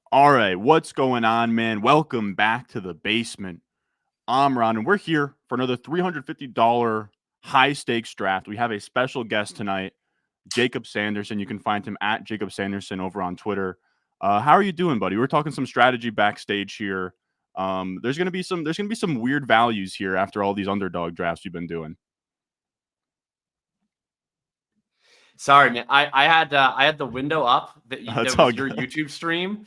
All right, what's going on, man? Welcome back to the basement. I'm Ron, and we're here for another $350 high stakes draft. We have a special guest tonight, Jacob Sanderson. You can find him at Jacob Sanderson over on Twitter. How are you doing, buddy? We're talking some strategy backstage here. There's gonna be some weird values here after all these underdog drafts we've been doing. Sorry, man. I had the window up that was your YouTube stream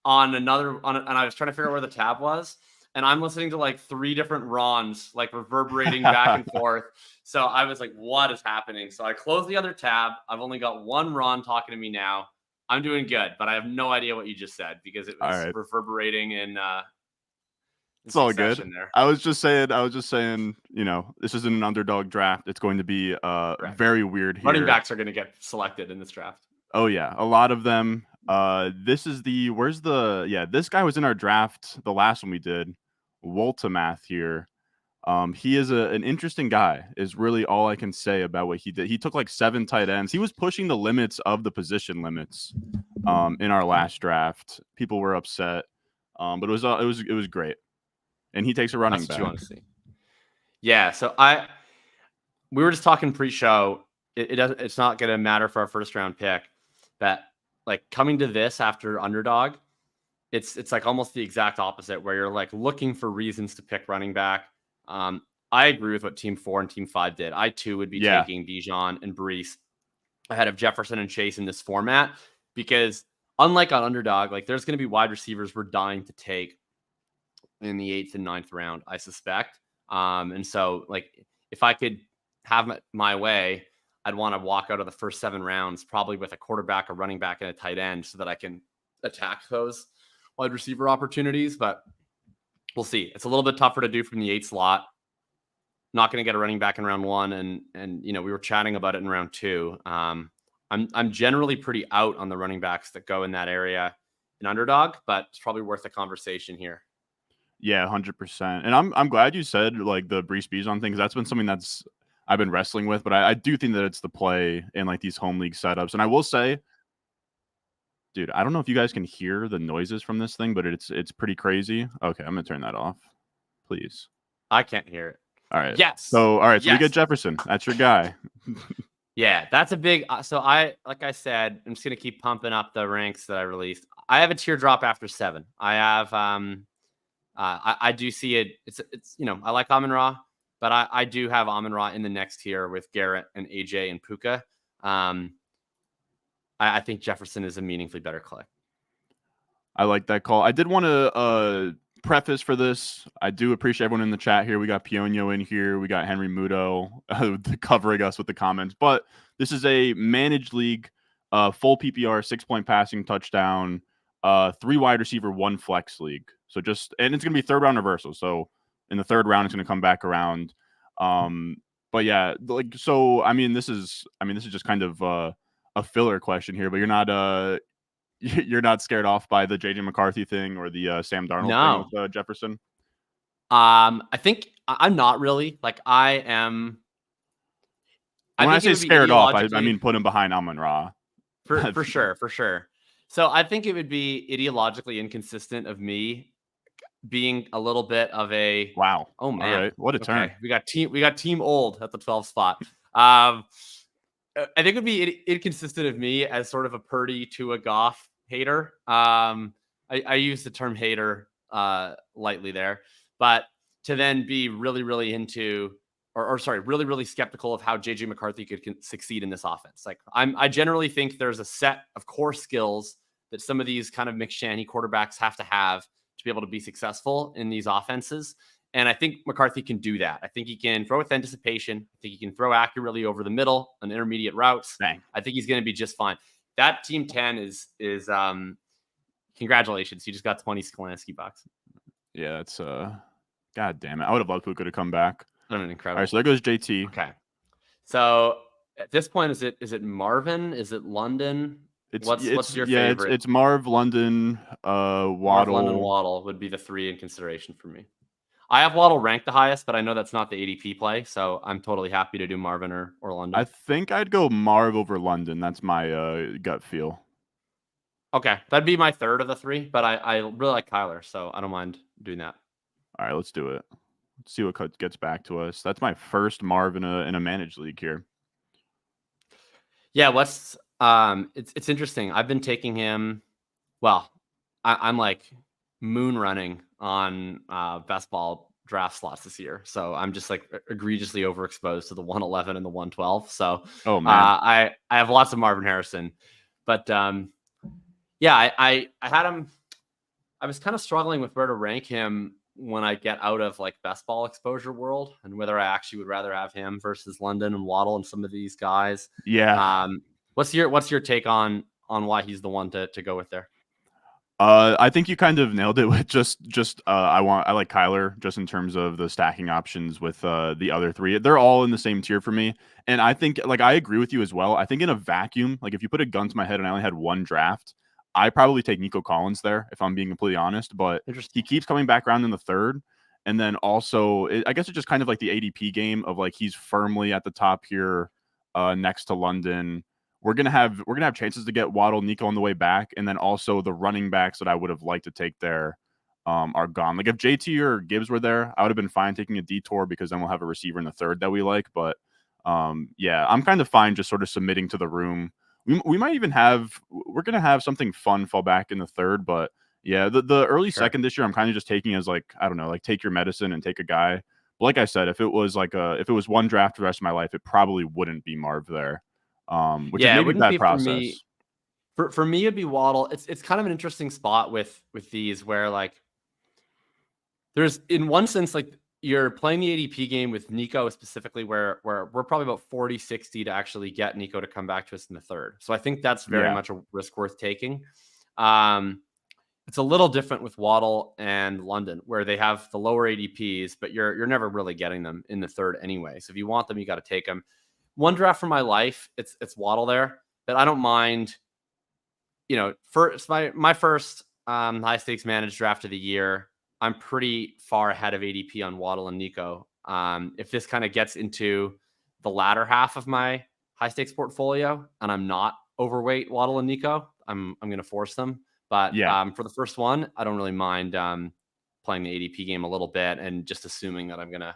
on and I was trying to figure out where the tab was, and I'm listening to like 3 different Rons like reverberating back and forth. So I was like, "What is happening?" So I closed the other tab. I've only got one Ron talking to me now. I'm doing good, but I have no idea what you just said because it was reverberating in it's all good. There. I was just saying, you know, this isn't an underdog draft. It's going to be very weird here. Running backs are going to get selected in this draft. Oh yeah, a lot of them. This guy was in our draft, the last one we did, Woltemath here. He is an interesting guy, is really all I can say about what he did. He took like 7 tight ends. He was pushing the limits of the position limits in our last draft. People were upset, but it was great. And he takes a running back. That's what you want to see. Yeah, so we were just talking pre-show. It's not going to matter for our first round pick, but like coming to this after underdog, it's like almost the exact opposite where you're like looking for reasons to pick running back. I agree with what Team 4 and Team 5 did. I too would be taking Bijan and Brees ahead of Jefferson and Chase in this format because unlike on underdog, like there's going to be wide receivers we're dying to take in the 8th and 9th round, I suspect. And so like if I could have my way, I'd want to walk out of the first 7 rounds, probably with a quarterback, a running back, and a tight end so that I can attack those wide receiver opportunities. But we'll see. It's a little bit tougher to do from the 8 slot. Not going to get a running back in round 1. And you know, we were chatting about it in round 2. I'm generally pretty out on the running backs that go in that area in underdog, but it's probably worth a conversation here. Yeah, 100%. And I'm glad you said like the Brees Bijan thing, because that's been something that's I've been wrestling with, but I do think that it's the play in like these home league setups. And I will say, dude, I don't know if you guys can hear the noises from this thing, but it's pretty crazy. Okay, I'm gonna turn that off, please. I can't hear it. All right. Yes. So we get Jefferson. That's your guy. Yeah, that's a big. So like I said, I'm just gonna keep pumping up the ranks that I released. I have a teardrop after 7. I have I do see it. It's you know, I like Amon-Ra, but I do have Amon-Ra in the next tier with Garrett and AJ and Puka. I think Jefferson is a meaningfully better play. I like that call. I did want to preface for this. I do appreciate everyone in the chat here. We got Pionio in here. We got Henry Muto covering us with the comments. But this is a managed league, full PPR, 6-point passing touchdown, 3 wide receiver, 1 flex league. So and it's going to be 3rd round reversal. So in the 3rd round, it's going to come back around. But yeah, like, so, I mean, this is just kind of a filler question here, but you're not scared off by the JJ McCarthy thing or the Sam Darnold thing with Jefferson? I think I'm not really. Like I am. When I say scared off, I mean put him behind Amon-Ra. For sure. So I think it would be ideologically inconsistent of me being a little bit of a wow. Oh man, all right. What a turn! We got team old at the 12th spot. I think it would be inconsistent of me as sort of a Purdy to a Goff hater. I use the term hater lightly there, but to then be really, really into, really, really skeptical of how JJ McCarthy could succeed in this offense. Like I generally think there's a set of core skills that some of these kind of McShanny quarterbacks have to be able to be successful in these offenses. And I think McCarthy can do that. I think he can throw with anticipation. I think he can throw accurately over the middle on intermediate routes. Dang. I think he's going to be just fine. That team 10 is congratulations. You just got 20 Skolansky bucks. Yeah, it's God damn it. I would have loved Puka to come back. Incredible. All right, so there goes JT. Okay. So at this point, is it Marvin? Is it London? What's your favorite? It's Marv, London, Waddle. Marv, London, Waddle would be the 3 in consideration for me. I have Waddle ranked the highest, but I know that's not the ADP play, so I'm totally happy to do Marvin or London. I think I'd go Marv over London. That's my gut feel. Okay, that'd be my third of the three, but I really like Kyler, so I don't mind doing that. All right, let's do it. Let's see what gets back to us. That's my first Marv in a managed league here. Yeah, it's interesting. I've been taking him. Well, I'm like moon running on best ball draft slots this year, so I'm just like egregiously overexposed to the 111 and the 112. So Oh man, I have lots of Marvin Harrison, but yeah, I had him. I was kind of struggling with where to rank him when I get out of like best ball exposure world, and whether I actually would rather have him versus London and Waddle and some of these guys. yeah. What's your take on why he's the one to go with there? I think you kind of nailed it with just I like Kyler just in terms of the stacking options with the other three. They're all in the same tier for me. And I think like I agree with you as well. I think in a vacuum, like if you put a gun to my head and I only had one draft, I probably take Nico Collins there if I'm being completely honest, but he Interesting. keeps coming back around in the third. And then also I guess it's just kind of like the ADP game of like he's firmly at the top here next to London. We're gonna have chances to get Waddle, Nico on the way back, and then also the running backs that I would have liked to take there are gone. Like if JT or Gibbs were there, I would have been fine taking a detour because then we'll have a receiver in the third that we like. But yeah, I'm kind of fine just sort of submitting to the room. We might even we're gonna have something fun fall back in the third, but yeah, the early Sure. second this year, I'm kind of just taking as like I don't know, like take your medicine and take a guy. But like I said, if it was one draft for the rest of my life, it probably wouldn't be Marv there. Which is Yeah, it maybe wouldn't bad be for me. process. For me, it'd be Waddle. It's kind of an interesting spot with these where like there's in one sense like you're playing the ADP game with Nico specifically where we're probably about 40-60 to actually get Nico to come back to us in the third. So I think that's very Yeah. much a risk worth taking. Um, it's a little different with Waddle and London where they have the lower ADPs, but you're never really getting them in the third anyway. So if you want them, you got to take them. One draft for my life, it's Waddle there, but I don't mind. First my first high stakes managed draft of the year. I'm pretty far ahead of ADP on Waddle and Nico. If this kind of gets into the latter half of my high stakes portfolio and I'm not overweight Waddle and Nico, I'm going to force them. But Yeah. for the first one, I don't really mind playing the ADP game a little bit and just assuming that I'm gonna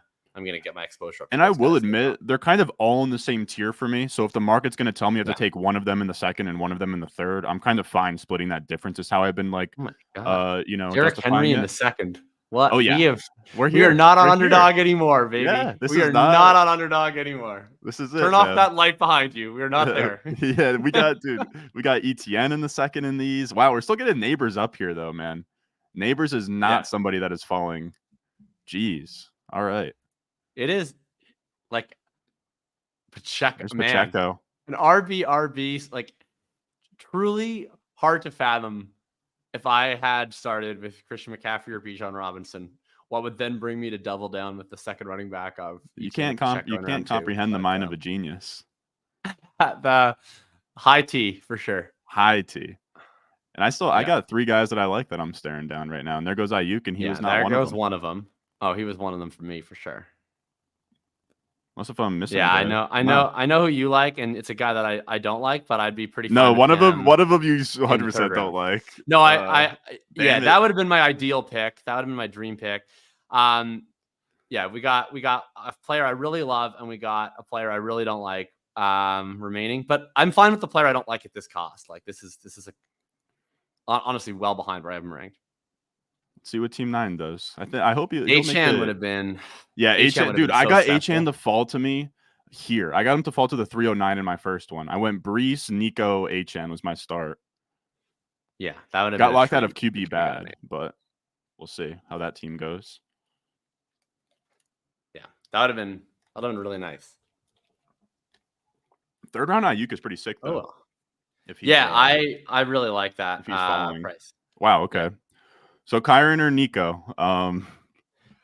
get my exposure up to And I those will guys as well. admit they're kind of all in the same tier for me. So if the market's going to tell me I have to Yeah. take one of them in the second and one of them in the third, I'm kind of fine splitting that difference. Is how I've been like, Oh my god, Derrick justifying Henry in it. the second. Oh What yeah, we're we are here. not on We're here. underdog anymore, Yeah, baby. this We is are not not. on underdog anymore. This is Turn it, off man. that light behind you. We are not there. Yeah, we got ETN in the second in these. Wow, we're still getting neighbors up here though, man. Neighbors is Yeah, not somebody that is falling. Jeez. All right. it is like Pacheco, There's man. Pacheco. An RB, like truly hard to fathom if I had started with Christian McCaffrey or Bijan Robinson. What would then bring me to double down with the second running back of ETN Pacheco You in can't round two? comprehend the But mind of a genius. the high T for sure. High T. And I Yeah. got three guys that I like that I'm staring down right now. And there goes Ayuk, and he was Yeah, not there one of goes them. one of them. Oh, he was one of them for me for sure. Unless if I'm missing Yeah, a I guy. know, I No. know, I know who you like, and it's a guy that I don't like, but I'd be pretty No, fine with him one of them you in the third 100% don't round. like. No, yeah, Damn it. that would have been my ideal pick. That would have been my dream pick. Yeah, we got a player I really love, and we got a player I really don't like remaining. But I'm fine with the player I don't like at this cost. Like this is honestly well behind where I have him ranked. Let's see what Team 9 does. I hope he'll make Achan would the have been. Yeah, Achan would have dude, been I so got Achan stressful. to fall to me here. I got him to fall to the 309 in my first one. I went Brees, Nico, Achan was my start. Yeah, that would have Got been a locked out treat of if QB you could've gotten bad, it. but we'll see how that team goes. Yeah, that would have been really nice. Third round Ayuk is pretty sick Oh though. well. If he's Yeah, I really like that if he's following. price. Wow, Yeah. okay. So Kyron or Nico?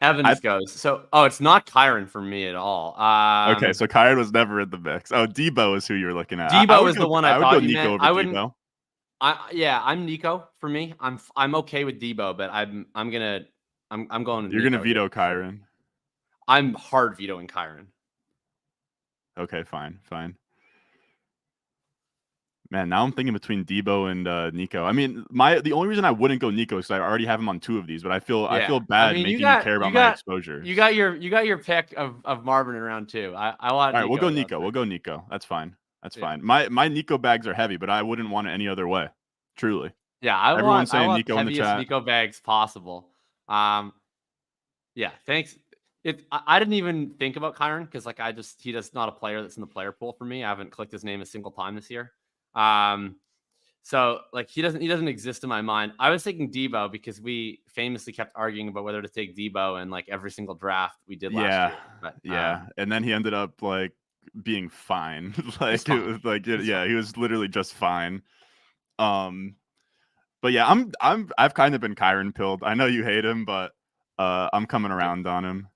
Evans goes. So it's not Kyron for me at all. Okay, so Kyron was never in the mix. Oh, Debo is who you were looking at. Debo is the one I I would go thought you Nico meant. over I wouldn't. Debo. I'm Nico for me. I'm okay with Debo, but I'm going with You're Nico gonna veto here. Kyron. I'm hard vetoing Kyron. Okay, fine. Man, now I'm thinking between Debo and Nico. I mean, the only reason I wouldn't go Nico is I already have him on 2 of these, but I feel bad making you care about my exposure. You got your pick of Marvin in round 2. I want All right, Nico we'll go Nico. We'll go Nico. That's fine. That's fine. My Nico bags are heavy, but I wouldn't want it any other way. Truly. Yeah, I Everyone's saying want Nico in the heaviest chat. Nico bags possible. Yeah, thanks. I didn't even think about Kyron because like he does not a player that's in the player pool for me. I haven't clicked his name a single time this year. So like he doesn't exist in my mind. I was thinking Debo because we famously kept arguing about whether to take Debo in like every single draft we did last year. But and then he ended up like being fine. Like fine. it was like he was literally just fine. But yeah, I've kind of been Kyron pilled. I know you hate him, but I'm coming around on him.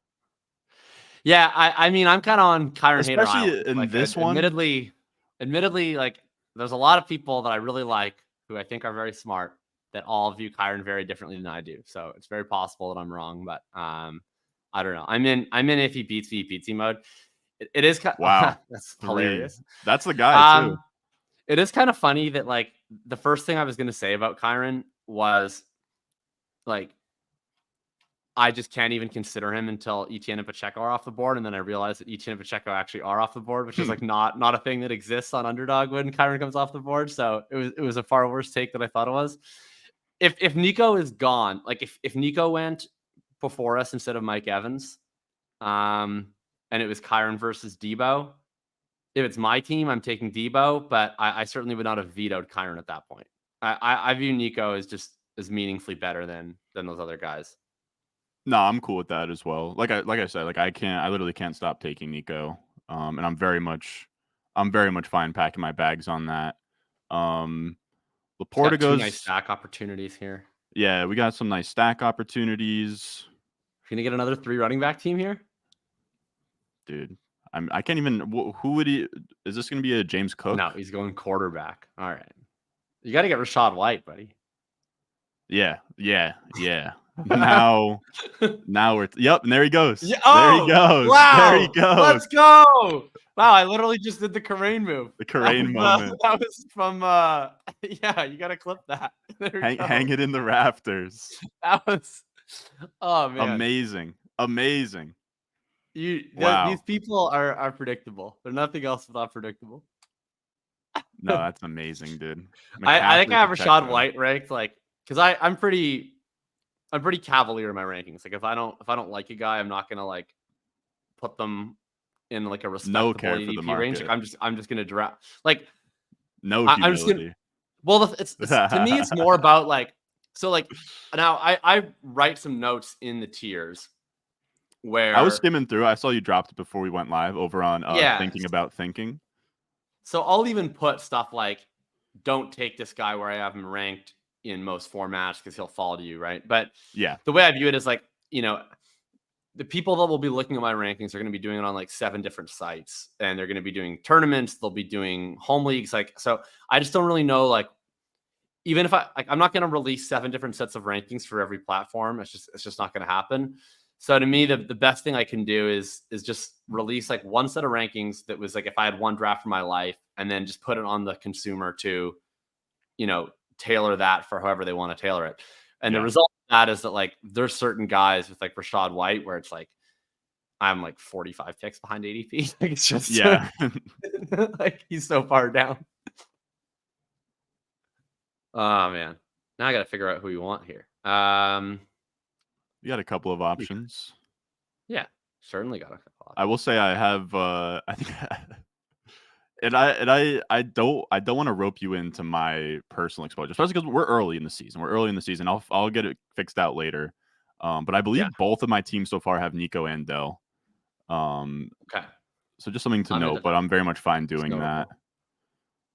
Yeah, I mean, I'm kind of on Kyron hater Especially island. in Like, this one. Admittedly, like there's a lot of people that I really like who I think are very smart that all view Kyron very differently than I do. So it's very possible that I'm wrong, but I don't know. I'm in if he beats me, mode. It is kind wow. That's hilarious. That's the guy too. It is kind of funny that like the first thing I was going to say about Kyron was like I just can't even consider him until Etienne and Pacheco are off the board, and then I realized that Etienne and Pacheco actually are off the board, which is like not a thing that exists on Underdog when Kyron comes off the board. So it was a far worse take than I thought it was. If Nico is gone, like if Nico went before us instead of Mike Evans, and it was Kyron versus Debo, if it's my team, I'm taking Debo, but I certainly would not have vetoed Kyron at that point. I view Nico as just as meaningfully better than those other guys. No, I'm cool with that as well. Like I said, like I literally can't stop taking Nico. And I'm very much fine packing my bags on that. Laporta goes 2 nice stack opportunities here. Yeah, we got some nice stack opportunities. Gonna get another 3 running back team here? Dude, I can't even who would he is this gonna be a James Cook? No, he's going quarterback. All right. You gotta get Rachaad White, buddy. Yeah. Now we're yep, and there he goes. Yeah, there he goes. Wow, there he goes. Let's go. Wow, I literally just did the Karain move. The Karain moment. That was from yeah, you gotta clip that. Hang it in the rafters. That was man. Amazing. These people are predictable. They're nothing else but predictable. No, that's amazing, dude. I think I have Rachaad White ranked like because I'm pretty cavalier in my rankings. Like if I don't like a guy, I'm not gonna like put them in like a respectable ADP range. Like I'm just gonna draft like no humility. I'm just gonna, well, it's to me it's more about like so like now I write some notes in the tiers where I was skimming through. I saw you dropped it before we went live over on thinking about thinking. So I'll even put stuff like don't take this guy where I have him ranked in most formats because he'll fall to you, right? But yeah, the way I view it is like, you know, the people that will be looking at my rankings are going to be doing it on like 7 different sites, and they're going to be doing tournaments. They'll be doing home leagues. Like, so I just don't really know, like, even if I'm not going to release 7 different sets of rankings for every platform. It's just not going to happen. So to me, the best thing I can do is just release like one set of rankings that was like, if I had one draft for my life, and then just put it on the consumer to, you know, tailor that for however they want to tailor it. And the result of that is that like there's certain guys with like Rachaad White where it's like I'm like 45 picks behind ADP. Like it's just like he's so far down. Oh man. Now I gotta figure out who you want here. You got a couple of options. Yeah, certainly got a couple options. I will say I have I think and I don't want to rope you into my personal exposure, especially because we're early in the season. I'll get it fixed out later. But I believe both of my teams so far have Nico and Dell. Okay. So just something to note, but I'm very much fine doing that.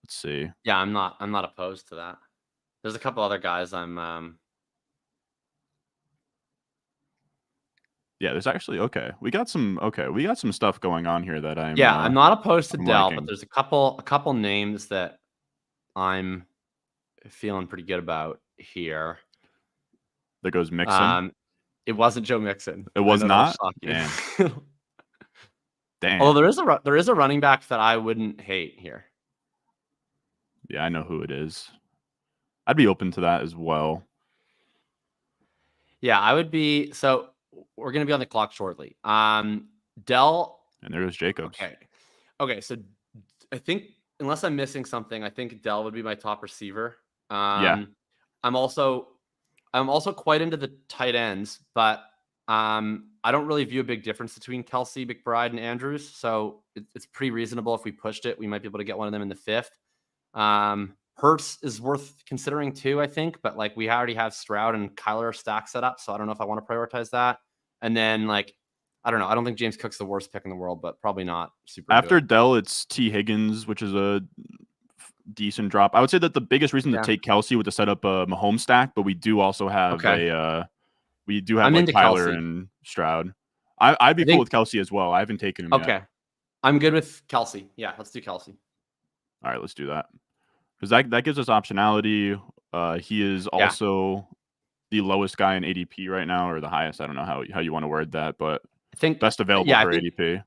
Let's see. Yeah, I'm not opposed to that. There's a couple other guys I'm Yeah, there's actually we got some stuff going on here that I'm I'm not opposed to Dell, liking. but there's a couple names that I'm feeling pretty good about here. There goes Mixon. It wasn't Joe Mixon. It was not. Damn. Although there is a running back that I wouldn't hate here. Yeah, I know who it is. I'd be open to that as well. Yeah, I would be. So we're gonna be on the clock shortly. Dell. And there goes Jacobs. Okay. So I think unless I'm missing something, I think Dell would be my top receiver. Yeah. I'm also quite into the tight ends, but I don't really view a big difference between Kelsey, McBride, and Andrews. So it's pretty reasonable if we pushed it, we might be able to get one of them in the fifth. Hurts is worth considering too, I think, but like we already have Stroud and Kyler stack set up, so I don't know if I want to prioritize that. And then like I don't know. I don't think James Cook's the worst pick in the world, but probably not super After good. Dell, it's T. Higgins, which is a decent drop. I would say that the biggest reason to take Kelsey would to set up a Mahomes stack, but we do also have like into Kyler Kelsey. and Stroud. I'd be cool with Kelsey as well. I haven't taken him yet. Okay. I'm good with Kelsey. Yeah, let's do Kelsey. All right, let's do that. Because that gives us optionality. He is also the lowest guy in ADP right now, or the highest. I don't know how you want to word that, but I think best available for ADP.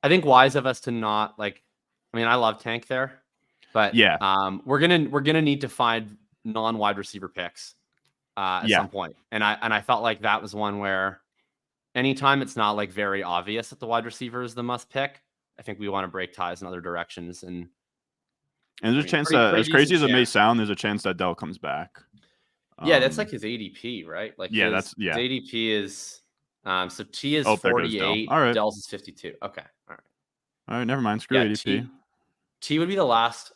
I think wise of us to not like. I mean, I love Tank there, but we're gonna need to find non-wide receiver picks at some point, and I felt like that was one where anytime it's not like very obvious that the wide receiver is the must pick, I think we want to break ties in other directions. And there's a chance that, as crazy as it may sound, there's a chance that Dell comes back. Yeah, that's like his ADP, right? Like his ADP is so T is 48, All right. Dell's is 52. Okay. All right, never mind. Screw ADP. T would be the last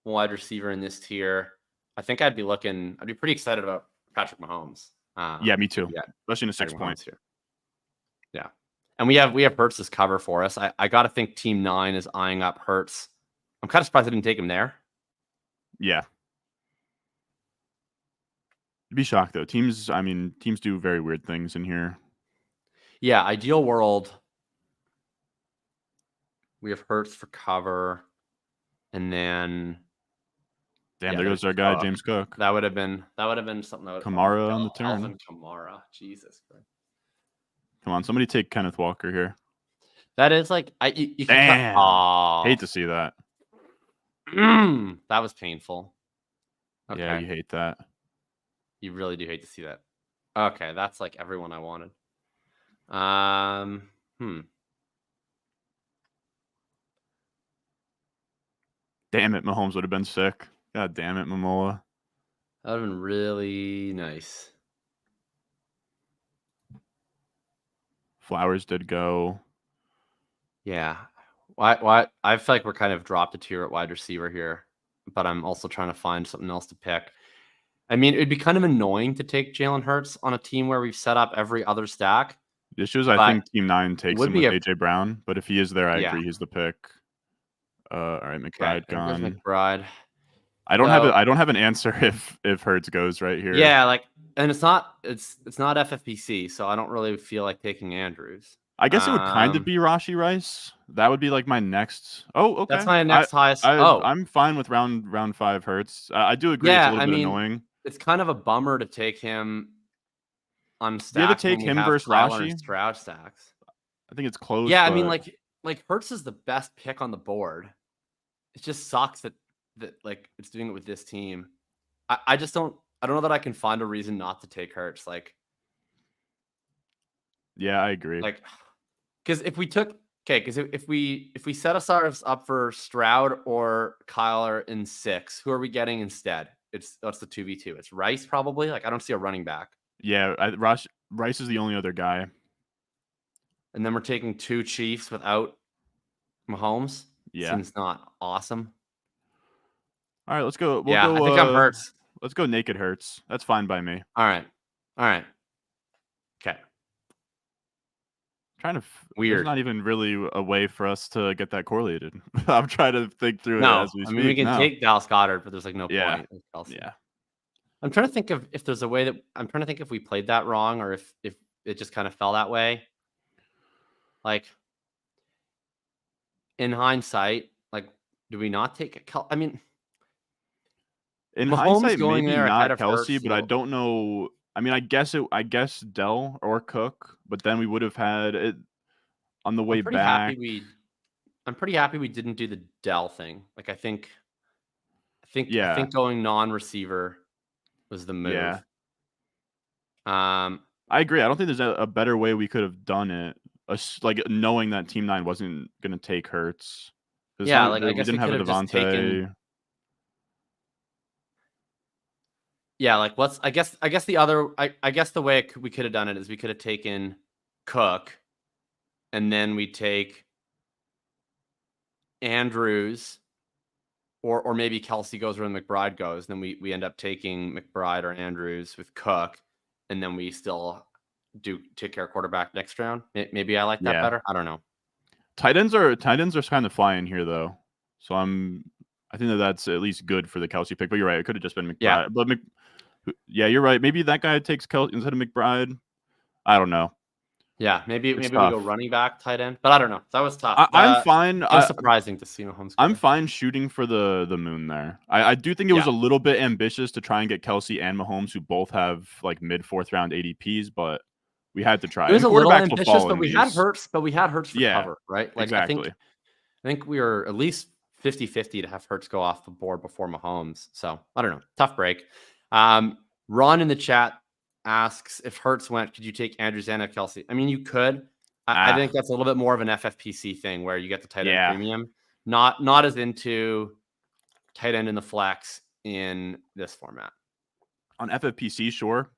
wide receiver in this tier. I think I'd be pretty excited about Patrick Mahomes. Yeah, me too. Yeah, especially in a 6 point here. Yeah. And we have Hurts as cover for us. I gotta think Team 9 is eyeing up Hurts. I'm kind of surprised I didn't take him there. Yeah. You'd be shocked though. Teams do very weird things in here. Yeah, ideal world. We have Hurts for cover, and then there goes our guy James Cook. That would have been something. Kamara on the turn. Alvin Kamara, Jesus Christ! Come on, somebody take Kenneth Walker here. That is like you can hate to see that. That was painful. Okay. Yeah, you hate that. You really do hate to see that. Okay, that's like everyone I wanted. Damn it, Mahomes would have been sick. God damn it, Momoa. That would have been really nice. Flowers did go. Yeah. Why? I feel like we're kind of dropped a tier at wide receiver here, but I'm also trying to find something else to pick. I mean, it'd be kind of annoying to take Jalen Hurts on a team where we've set up every other stack. The issue is I think Team 9 takes him with AJ Brown, but if he is there, I agree he's the pick. All right, McBride gone. McBride. I don't have an answer if Hurts goes right here. Yeah, like, and it's not FFPC, so I don't really feel like taking Andrews. I guess it would kind of be Rashee Rice. That would be like my next. Oh, okay. That's my next highest. I'm fine with round 5 Hurts. I do agree. Yeah, it's a little bit annoying. It's kind of a bummer to take him on stacks. You ever take him versus Rashee? Stroud stacks. I think it's close. Yeah, I mean, like Hurts is the best pick on the board. It just sucks that like it's doing it with this team. I don't know that I can find a reason not to take Hurts. Like, yeah, I agree. Like, because if we set ourselves up for Stroud or Kyler in 6, who are we getting instead? That's the 2v2. It's Rice probably. Like, I don't see a running back. Yeah, Rice is the only other guy. And then we're taking 2 Chiefs without Mahomes. Yeah, seems not awesome. All right, let's go. I think I'm Hurts. Let's go naked Hurts. That's fine by me. All right. Okay. There's not even really a way for us to get that correlated. I'm trying to think through it as we speak. I mean, we can take Dallas Goedert, but there's like no point. Yeah. I'm trying to think if there's a way that if we played that wrong or if it just kind of fell that way. Like, in hindsight, like, do we not take I mean, in Mahomes hindsight, going maybe there not Kelsey, but I don't know. I mean, I guess Dell or Cook, but then we would have had it on the way back. I'm pretty happy we didn't do the Dell thing. Like, I think I think going non-receiver was the move. Yeah. Um, I agree. I don't think there's a better way we could have done it. Like knowing that Team 9 wasn't going to take Hurts. yeah, like I We guess we didn't have could a have just taken. Devontae. Yeah, like I guess the other I guess the way we could have done it is we could have taken Cook, and then we take Andrews, or maybe Kelsey goes where McBride goes. Then we end up taking McBride or Andrews with Cook, and then we still do take care of quarterback next round. Maybe I like that better. I don't know. Tight ends are kind of flying here though, so I think that's at least good for the Kelsey pick. But you're right, it could have just been McBride. Yeah. But yeah, you're right. Maybe that guy takes Kelsey instead of McBride. I don't know. Yeah, maybe we tough. go running back, tight end, but I don't know. That was tough. I'm fine. It was surprising to see Mahomes. I'm fine shooting for the moon there. I do think it was a little bit ambitious to try and get Kelsey and Mahomes, who both have like mid 4th round ADPs, but we had to try. It was a little ambitious, but we had Hurts. But we had Hurts for cover, right? Like exactly. I think we were at least 50-50 to have Hurts go off the board before Mahomes. So I don't know. Tough break. Ron in the chat asks, if Hurts went, could you take Andrews and Kelsey? I mean, you could. I think that's a little bit more of an FFPC thing where you get the tight end premium. Not as into tight end in the flex in this format. On FFPC, sure.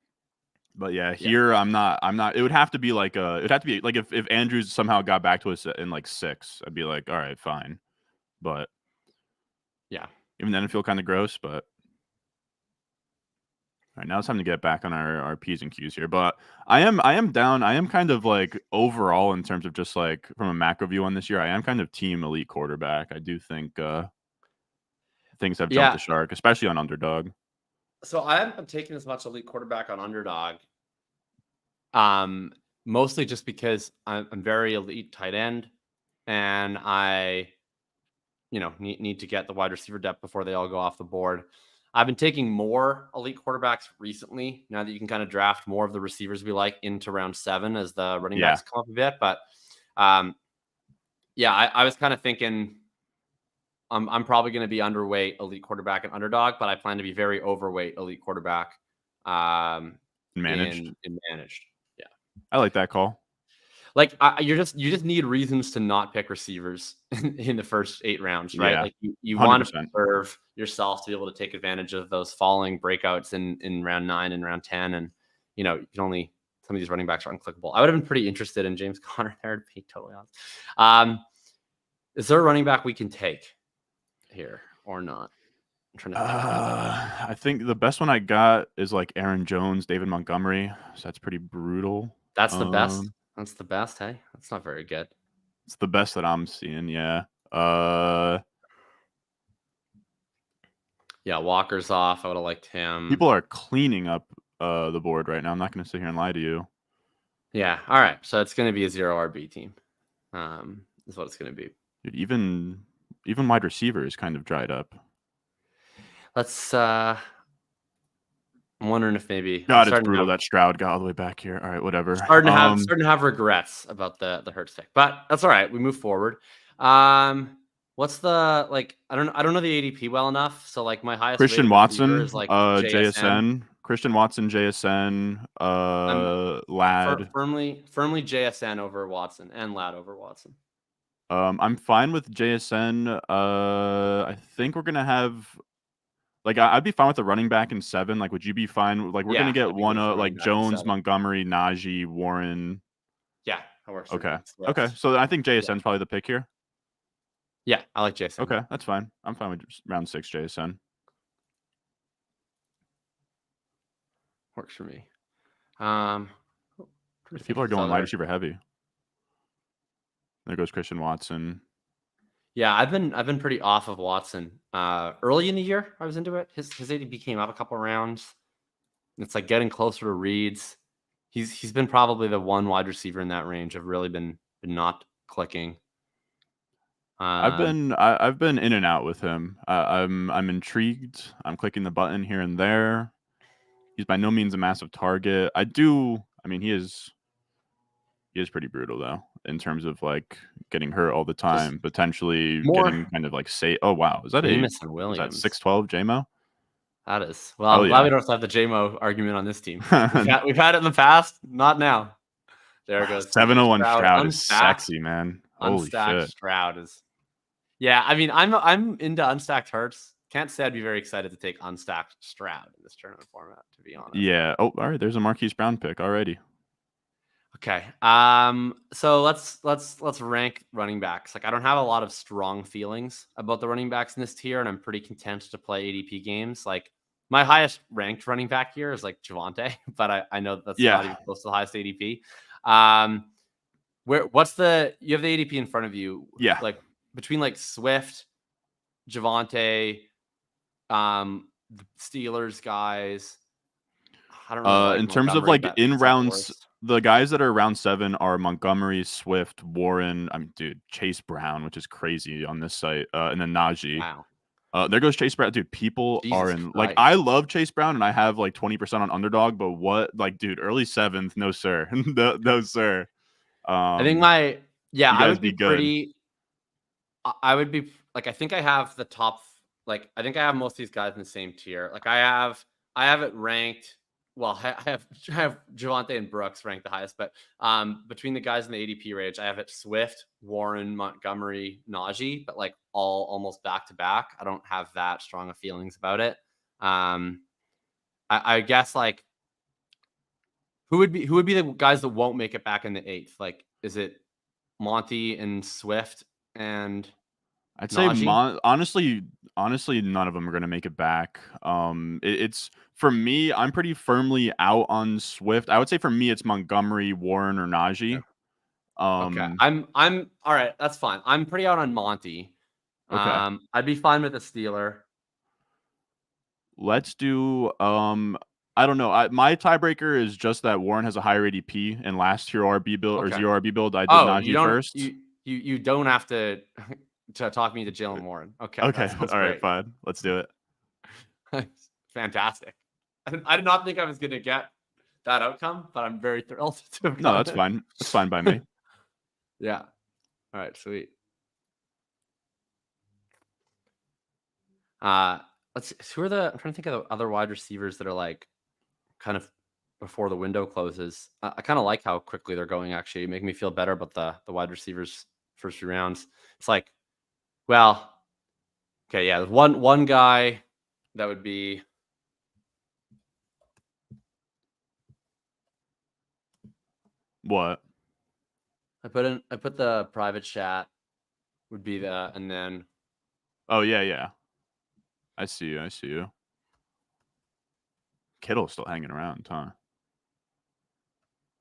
But here I'm not. It would have to be like if Andrews somehow got back to us in like 6, I'd be like, all right, fine. But yeah, even then, I feel kind of gross. But all right, now it's time to get back on our P's and Q's here. But I am down. I am kind of like overall in terms of just like from a macro view on this year, I am kind of team elite quarterback. I do think things have jumped the shark, especially on underdog. So I'm taking as much elite quarterback on underdog. Mostly just because I'm very elite tight end, and I, need to get the wide receiver depth before they all go off the board. I've been taking more elite quarterbacks recently, now that you can kind of draft more of the receivers we like into round 7 as the running backs come up a bit. But I was kind of thinking I'm probably going to be underweight elite quarterback and underdog, but I plan to be very overweight elite quarterback managed. In managed. Yeah. I like that call. Like you just need reasons to not pick receivers in the first 8 rounds, right? Yeah, like you want to preserve yourself to be able to take advantage of those falling breakouts in round 9 and round 10. And you can only, some of these running backs are unclickable. I would have been pretty interested in James Conner there, to be totally honest. Is there a running back we can take here or not? I'm trying to think. I think the best one I got is like Aaron Jones, David Montgomery. So that's pretty brutal. That's the best. That's the best. Hey, that's not very good. It's the best that I'm seeing. Yeah. Walker's off. I would have liked him. People are cleaning up the board right now. I'm not going to sit here and lie to you. Yeah. All right. So it's going to be a 0 RB team. Is what it's going to be. Dude, even wide receiver is kind of dried up. Let's. I'm wondering if maybe. God, it's brutal that Stroud got all the way back here. All right, whatever. Starting to have regrets about the Hurts pick, but that's all right. We move forward. What's the I don't know the ADP well enough. So like my highest Christian Watson is like JSN. Christian Watson, JSN, Lad. Firmly JSN over Watson and Lad over Watson. I'm fine with JSN. I think we're gonna have. I'd be fine with the running back in 7. Like, would you be fine? Like, we're gonna get one Jones, Montgomery, Najee, Warren. Yeah, that works. Okay. So I think JSN's probably the pick here. Yeah, I like JSN. Okay, that's fine. I'm fine with round 6 JSN. Works for me. People are going wide receiver heavy. There goes Christian Watson. Yeah, I've been pretty off of Watson. Early in the year, I was into it. His ADP came up a couple rounds. It's like getting closer to Reed's. He's been probably the one wide receiver in that range. I've really been not clicking. I've been in and out with him. I'm intrigued. I'm clicking the button here and there. He's by no means a massive target. He is pretty brutal though. in terms of like getting hurt all the Just time, potentially more getting kind of like oh wow, is that Jamison was that Williams. 6'12 JMO? That is. Well, Oh I'm glad yeah. we don't have the JMO argument on this team. We've had it in the past, not now. There goes CJ 701 Stroud. Stroud is Unstacked. sexy, man. Holy Unstacked shit. Stroud is. Yeah, I mean, I'm into unstacked Hurts. Can't say I'd be very excited to take unstacked Stroud in this tournament format, to be honest. Yeah. Oh, all right. There's a Marquise Brown pick already. Okay. So let's rank running backs. Like I don't have a lot of strong feelings about the running backs in this tier, and I'm pretty content to play ADP games. Like my highest ranked running back here is like Javonte, but I know that's not even close to the highest ADP. You have the ADP in front of you? Yeah. Like between like Swift, Javonte, the Steelers guys. I don't really like In terms of Montgomery, like but in it's not the rounds, worst. the guys that are round 7 are Montgomery, Swift, Warren. I mean, dude, Chase Brown, which is crazy on this site, and then Najee. Wow. There goes Chase Brown, dude. People are Jesus in like Christ. I love Chase Brown, and I have like 20% on underdog. But what, like, dude, early 7th, no sir, no sir. I think I would be pretty. I would be like, I think I have the top. Like, I think I have most of these guys in the same tier. Like, I have it ranked. Well, I have Javonte and Brooks ranked the highest, but between the guys in the ADP range, I have it Swift, Warren, Montgomery, Najee, but like all almost back to back. I don't have that strong of feelings about it. I guess like who would be the guys that won't make it back in the 8th? Like, is it Monty and Swift and I'd say Najee? honestly, none of them are gonna make it back. It's for me. I'm pretty firmly out on Swift. I would say for me, it's Montgomery, Warren, or Najee. Okay. I'm all right. That's fine. I'm pretty out on Monty. Okay. I'd be fine with a Steeler. Let's do. I don't know. My tiebreaker is just that Warren has a higher ADP, and last year RB build or zero RB build, I did Najee first. You don't have to talk me to Jalen Warren. Okay. Okay. That sounds All right. great. Fine. Let's do it. Fantastic. I did not think I was going to get that outcome, but I'm very thrilled to have No, that's fine. That's fine by me. Yeah. All right. Sweet. Let's see. I'm trying to think of the other wide receivers that are like kind of before the window closes. I kind of like how quickly they're going, actually. Make me feel better about the wide receivers first few rounds. It's like, well, okay, yeah, there's one guy that would be What? I put the private chat would be and then Oh yeah. I see you. Kittle's still hanging around, huh?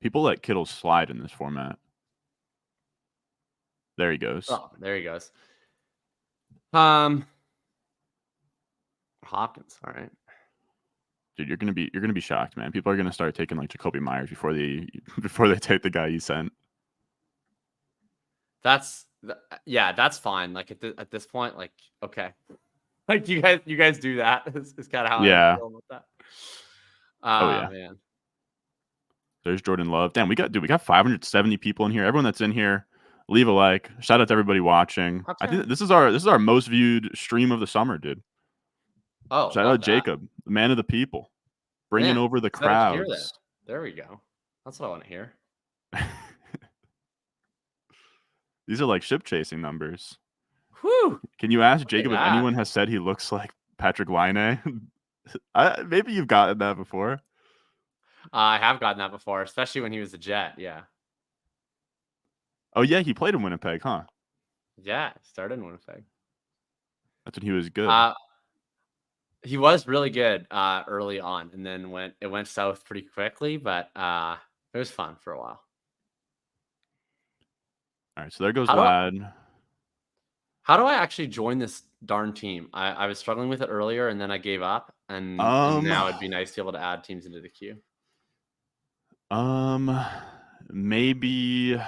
People let Kittle slide in this format. There he goes. Oh, there he goes. Hopkins, all right. Dude, you're gonna be shocked, man. People are gonna start taking like Jacoby Myers before they take the guy you sent. That's fine. Like at this point, like okay, like you guys do that. Is kind of how I feel about that. Oh yeah, man. There's Jordan Love. Damn, we got 570 people in here. Everyone that's in here, leave a like. Shout out to everybody watching. Okay. I think this is our most viewed stream of the summer, dude. Oh, shout out Jacob, the man of the people, bringing over the crowds. There we go. That's what I want to hear. These are like ship chasing numbers. Whew. Can you ask Jacob if anyone has said he looks like Patrick Laine? Maybe you've gotten that before. I have gotten that before, especially when he was a Jet. Yeah. Oh yeah, he played in Winnipeg, huh? Yeah, started in Winnipeg. That's when he was good. He was really good early on, and then it went south pretty quickly, but it was fun for a while. All right, so there goes Lad. How do I actually join this darn team? I was struggling with it earlier, and then I gave up, and now it'd be nice to be able to add teams into the queue. Maybe.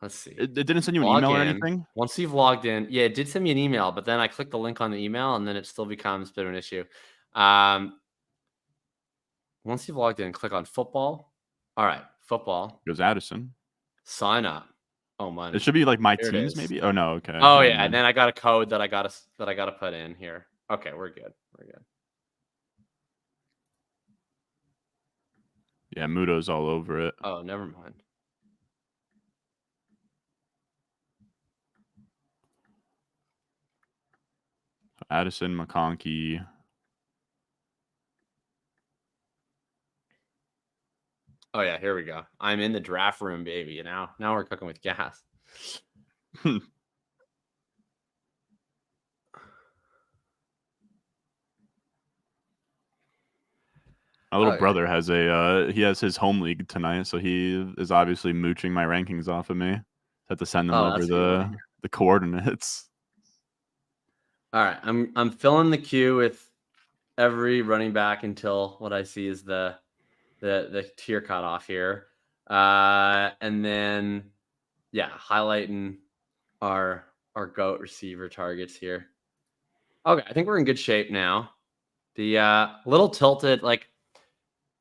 Let's see. It didn't send you an email or anything? Once you've logged in, yeah, it did send me an email, but then I clicked the link on the email, and then it still becomes a bit of an issue. Once you've logged in, click on football. All right, football. Goes Addison. Sign up. Oh man, It should be like my here it teams, is. maybe. Oh no, okay. Oh Never yeah, and mind. then I got a code that I gotta put in here. Okay, we're good. We're good. Yeah, Muto's all over it. Oh, never mind. Addison, McConkey. Oh yeah, here we go. I'm in the draft room, baby. Now we're cooking with gas. My little brother has he has his home league tonight, so he is obviously mooching my rankings off of me. Had to send them over that's what you wanna hear. the coordinates. All right, I'm filling the queue with every running back until what I see is the tier cutoff here, and then highlighting our GOAT receiver targets here. Okay, I think we're in good shape now. The little tilted, like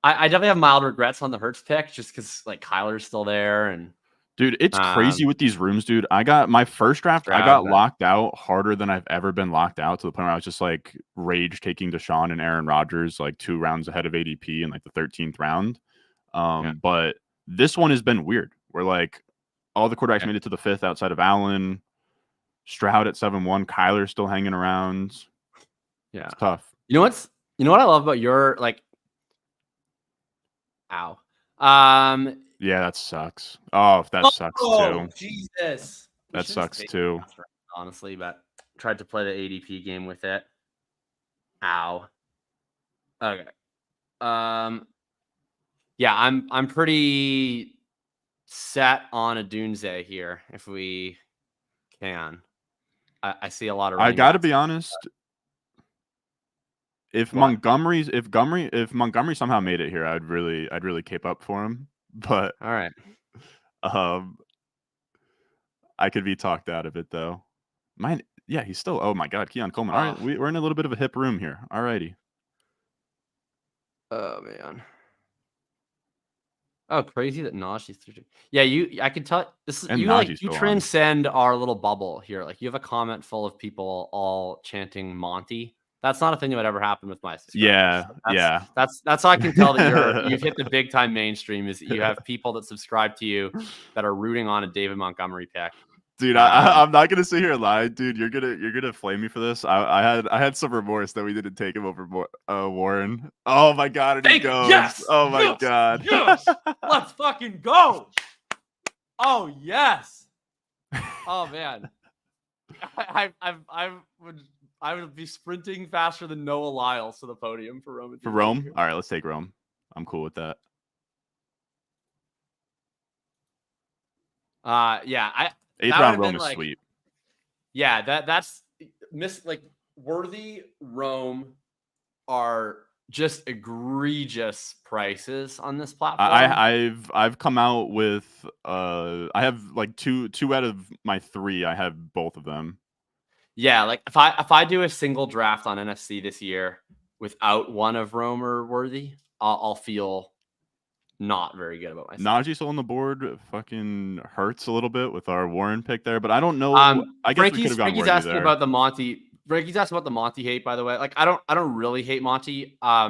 I definitely have mild regrets on the Hurts pick just because like Kyler's still there and Dude, it's crazy with these rooms, dude. I got my first draft. I got locked out harder than I've ever been locked out, to the point where I was just like rage taking Deshaun and Aaron Rodgers like 2 rounds ahead of ADP in like the 13th round. But this one has been weird. Where like all the quarterbacks made it to the 5th outside of Allen, Stroud at 7-1, Kyler's still hanging around. Yeah, it's tough. You know what I love about your like. Ow. Yeah, that sucks. Oh, that sucks too. Jesus. That sucks too. Honestly, but tried to play the ADP game with it. Ow. Okay. Yeah, I'm pretty set on a Doomsday here if we can. I see a lot of. I got to be honest. If Montgomery somehow made it here, I'd really cape up for him. But all right. I could be talked out of it though. Yeah, he's still. Oh my God, Keon Coleman. All right, we're in a little bit of a hip room here. All righty. Oh man. Oh, crazy that Najee's through. Yeah, I can tell this is you transcend our little bubble here. Like you have a comment full of people all chanting Monty. That's not a thing that would ever happen with my subscribers. Yeah. That's how I can tell that you've hit the big time mainstream. Is that you have people that subscribe to you that are rooting on a David Montgomery pick. Dude, I'm not gonna sit here and lie, dude. You're gonna flame me for this. I had some remorse that we didn't take him over Warren. Oh my God, and he goes. Yes, oh my God. Yes. Let's fucking go. Oh yes. Oh man. I would be sprinting faster than Noah Lyles to the podium for Rome. For Rome? All right, let's take Rome. I'm cool with that. Yeah, 8th round Rome is sweet. Yeah, that's Worthy, Rome are just egregious prices on this platform. I've come out with I have like two out of my 3. I have both of them. Yeah, like if I do a single draft on NFC this year without one of Rome or Worthy, I'll feel not very good about myself. Najee still on the board fucking hurts a little bit with our Warren pick there, but I don't know. I guess we could have gone Worthy asking there. about the Monty. Frankie's asking about the Monty hate, by the way. Like I don't really hate Monty. I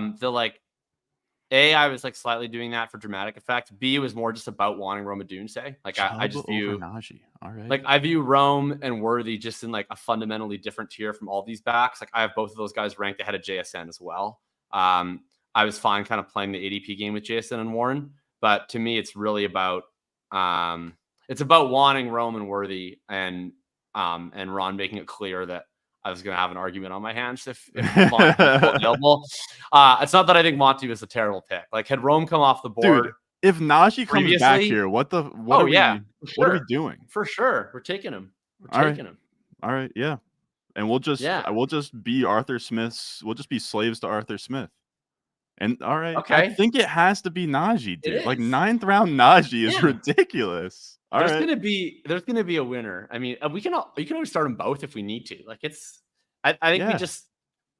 was like slightly doing that for dramatic effect. B, it was more just about wanting Rome Odunze. Like I just view Najee. All right. Like I view Rome and Worthy just in like a fundamentally different tier from all these backs. Like I have both of those guys ranked ahead of JSN as well. I was fine kind of playing the ADP game with JSN and Warren, but to me it's really about wanting Rome and Worthy and Ron making it clear that I was going to have an argument on my hands if Monty was available. It's not that I think Monty was a terrible pick. Like had Rome come off the board, dude, if Najee comes back here, what are we doing? For sure, we're taking him. We're taking him. All right, yeah, and we'll just be Arthur Smith's. We'll just be slaves to Arthur Smith. And all right, okay. I think it has to be Najee, dude. Like 9th round Najee is ridiculous. There's gonna be a winner. I mean, you can always start them both if we need to. Like I think we just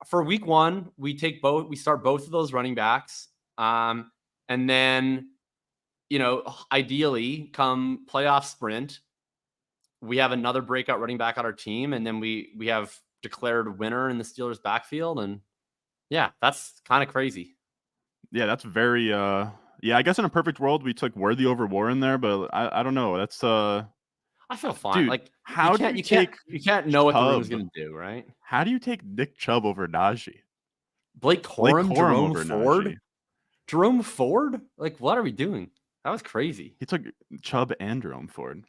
for week 1 we take both. We start both of those running backs, and then ideally come playoff sprint, we have another breakout running back on our team, and then we have declared winner in the Steelers backfield, and yeah, that's kind of crazy. Yeah, that's very yeah, I guess in a perfect world we took Worthy over Warren there, but I don't know. That's I feel fine. dude, Like how do you take you can't know what the room's Chubb? gonna do, right? How do you take Nick Chubb over Najee? Blake Blake Corum, Corum Jerome over Najee. Ford, Jerome Ford. Like, what are we doing? That was crazy. He took Chubb and Jerome Ford.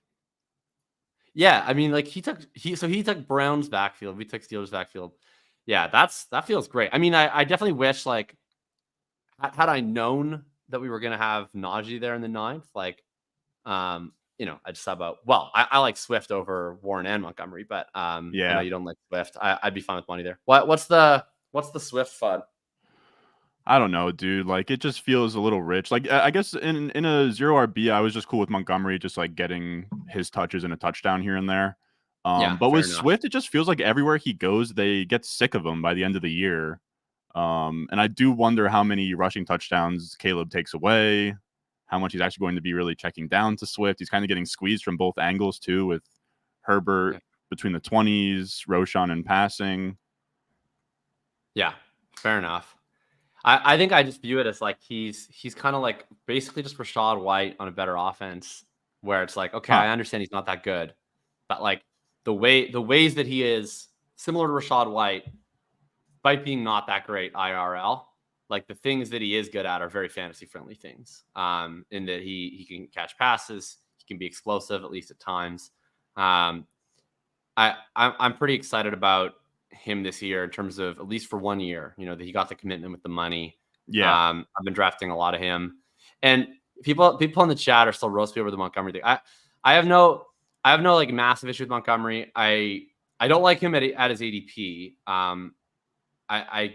Yeah, I mean, like he took Brown's backfield. We took Steelers backfield. Yeah, that feels great. I mean, I definitely wish like had I known that we were gonna have Najee there in the 9th, like you know, I just thought about I like Swift over Warren and Montgomery, but I know Yeah. you don't like Swift. I'd be fine with money there. What's the Swift fun? I don't know, dude. Like, it just feels a little rich. Like, I guess in a 0 RB, I was just cool with Montgomery just, like, getting his touches and a touchdown here and there. Yeah, But fair with enough. Swift, it just feels like everywhere he goes, they get sick of him by the end of the year. And I do wonder how many rushing touchdowns Caleb takes away, how much he's actually going to be really checking down to Swift. He's kind of getting squeezed from both angles, too, with Herbert between the 20s, Roshan and passing. Yeah, fair enough. I think I just view it as like he's kind of like basically just Rashad White on a better offense, where it's like, okay, I understand he's not that good, but like the ways that he is similar to Rashad White, despite being not that great IRL, like the things that he is good at are very fantasy friendly things. In that he can catch passes, he can be explosive at least at times. I'm pretty excited about him this year in terms of at least for 1 year, you know, that he got the commitment with the money. Yeah. I've been drafting a lot of him, and people in the chat are still roasting over the Montgomery thing. I have no like massive issue with Montgomery. I don't like him at his ADP. I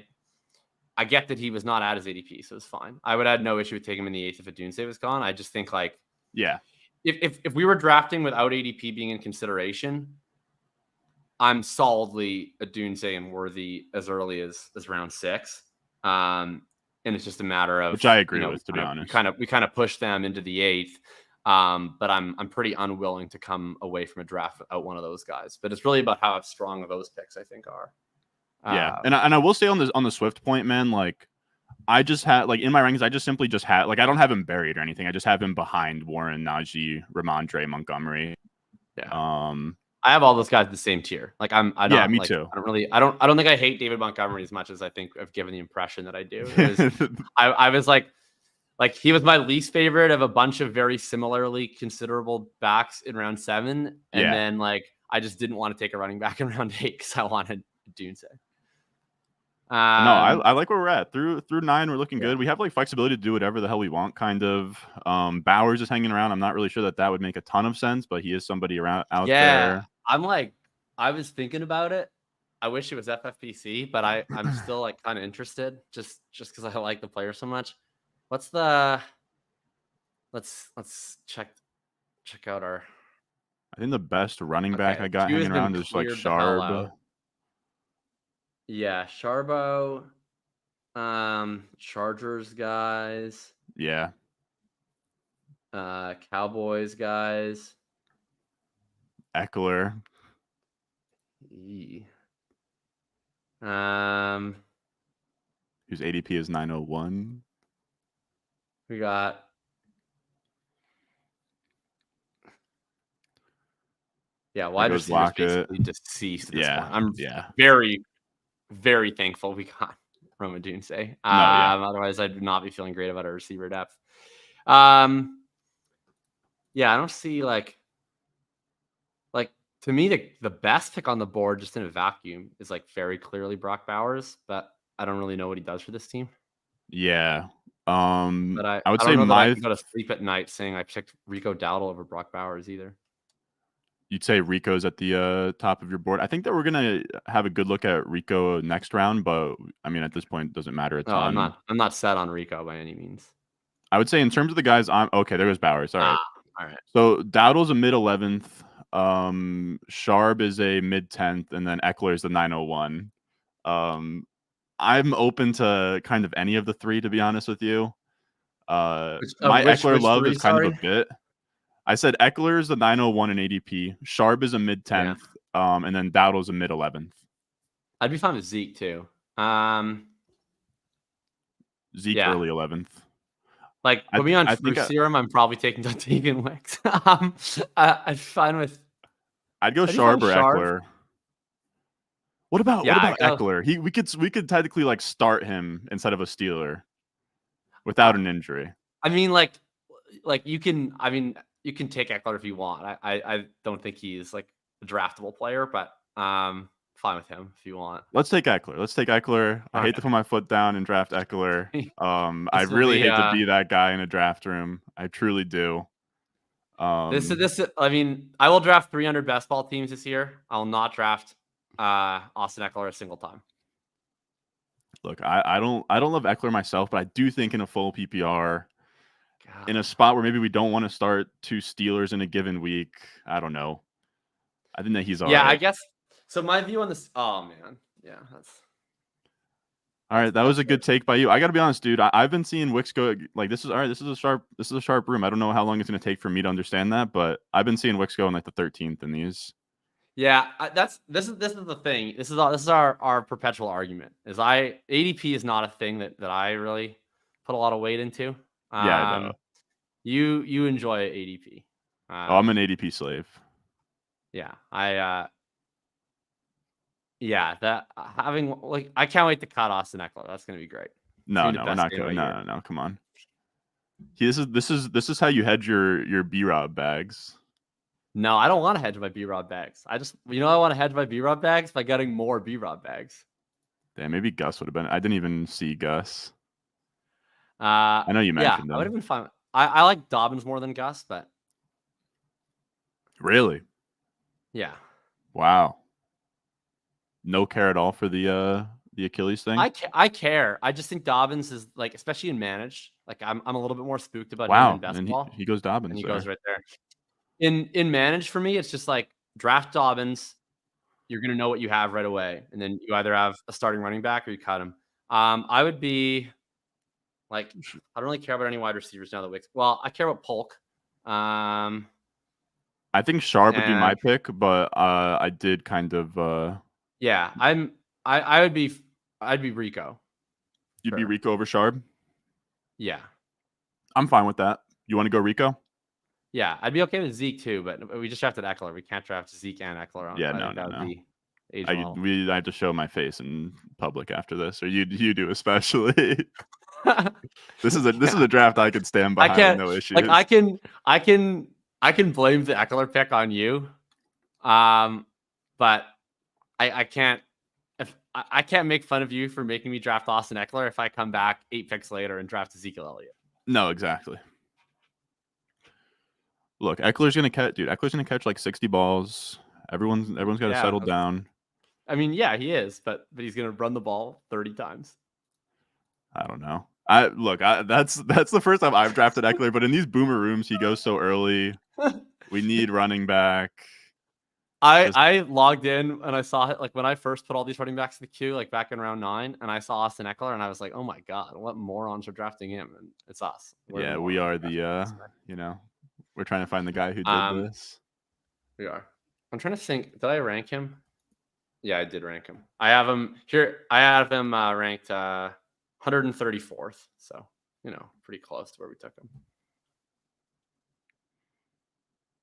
get that he was not at his ADP, so it's fine. I would have no issue with taking him in the 8th if a Doomsday was gone. I just think like, Yeah, if we were drafting without ADP being in consideration, I'm solidly a Doomsday and Worthy as early as round 6. And it's just a matter of, which I agree with, to be honest. We kind of push them into the 8th. But I'm pretty unwilling to come away from a draft without one of those guys. But it's really about how strong those picks I think are. Yeah, and I will say on the Swift point, man, like I just had like in my rankings, I just simply just had like I don't have him buried or anything. I just have him behind Warren, Najee, Ramondre, Montgomery. Yeah. I have all those guys in the same tier. Like me like, too. I don't think I hate David Montgomery as much as I think I've given the impression that I do. I was like he was my least favorite of a bunch of very similarly considerable backs in round 7. And then like I just didn't want to take a running back in round 8 because I wanted Doomsday. No, I like where we're at. Through 9, we're looking good. We have like flexibility to do whatever the hell we want, kind of. Bowers is hanging around. I'm not really sure that would make a ton of sense, but he is somebody out there. I'm like, I was thinking about it. I wish it was FFPC, but I'm still like kind of interested just because I like the player so much. What's the? Let's check out our. I think the best running back I got hanging around is like Sharb. Yeah, Sharbo, Chargers guys. Yeah. Cowboys guys. Eckler. Whose ADP is 901. We got wide receivers basically deceased at this point. I'm very, very thankful we got Roma Doomsday. Otherwise, I'd not be feeling great about our receiver depth. I don't see like to me the best pick on the board just in a vacuum is like very clearly Brock Bowers, but I don't really know what he does for this team. Yeah. But I would say I can go to sleep at night saying I picked Rico Dowdle over Brock Bowers either. You'd say Rico's at the top of your board. I think that we're gonna have a good look at Rico next round, but I mean at this point it doesn't matter a ton. I'm not set on Rico by any means. I would say in terms of the guys, okay. There goes Bowers. All right. All right. So Dowdle's a mid 11th. Sharb is a mid 10th, and then Eckler is the 901. I'm open to kind of any of the 3, to be honest with you. My Eckler love is kind of a bit. I said Eckler is a 901 in ADP. Sharp is a mid 10th. And then Dowdle's a mid 11th. I'd be fine with Zeke too. Zeke early 11th. Like put me on I think Truth Serum. I'm probably taking Dontayvion Wicks. I'm fine with. I'd go I'd be fine Sharp with or Sharp. Eckler. What about Eckler? We could technically like start him instead of a Steeler without an injury. I mean, like you can. I mean, you can take Eckler if you want. I don't think he's like a draftable player, but fine with him if you want. Let's take Eckler. I hate to put my foot down and draft Eckler. I really hate to be that guy in a draft room. I truly do. This. I mean, I will draft 300 best ball teams this year. I will not draft Austin Eckler a single time. Look, I don't love Eckler myself, but I do think in a full PPR, in a spot where maybe we don't want to start 2 Steelers in a given week, I don't know. I think that he's all right. I guess. So my view on this. Oh man, yeah, that's. All right, that was a good take by you. I got to be honest, dude. I've been seeing Wicks go like this is all right. This is a sharp room. I don't know how long it's going to take for me to understand that, but I've been seeing Wicks go in like the 13th in these. Yeah, this is the thing. This is our perpetual argument. Is ADP is not a thing that I really put a lot of weight into. Yeah, I know. You enjoy ADP. I'm an ADP slave. Yeah, that having like I can't wait to cut Austin Eckler. That's gonna be great. No, we're not going. No, come on. This is how you hedge your B-Rob bags. No, I don't want to hedge my B-Rob bags. I want to hedge my B-Rob bags by getting more B-Rob bags. Damn, maybe Gus would have been. I didn't even see Gus. I know you mentioned him. I would have been fine. I like Dobbins more than Gus, but really, yeah. Wow. No care at all for the Achilles thing. I care. I just think Dobbins is like, especially in managed. Like I'm a little bit more spooked about him in best ball. He goes Dobbins. And he goes right there. In managed for me, it's just like draft Dobbins. You're gonna know what you have right away, and then you either have a starting running back or you cut him. I would be like, I don't really care about any wide receivers now that Wicks. Well, I care about Polk. I think Sharp would be my pick, but I did kind of. Yeah, I'd be Rico. You'd be Rico over Sharp? Yeah. I'm fine with that. You want to go Rico? Yeah, I'd be okay with Zeke too, but we just drafted Eckler. We can't draft Zeke and Eckler on. Yeah, no. I have to show my face in public after this, or you do especially. This is a draft I could stand behind with no issues. Like I can blame the Eckler pick on you, but I can't. If I can't make fun of you for making me draft Austin Eckler if I come back 8 picks later and draft Ezekiel Elliott. No, exactly. Look, Eckler's gonna catch like 60 balls. Everyone's got to settle down. I mean, yeah, he is, but he's gonna run the ball 30 times. I don't know. That's the first time I've drafted Eckler, but in these boomer rooms, he goes so early. We need running back. I logged in and I saw it like when I first put all these running backs in the queue, like back in round 9, and I saw Austin Eckler, and I was like, oh my god, what morons are drafting him? And it's us. We are the we're trying to find the guy who did this. We are. I'm trying to think. Did I rank him? Yeah, I did rank him. I have him here. I have him ranked 134th. So, pretty close to where we took him.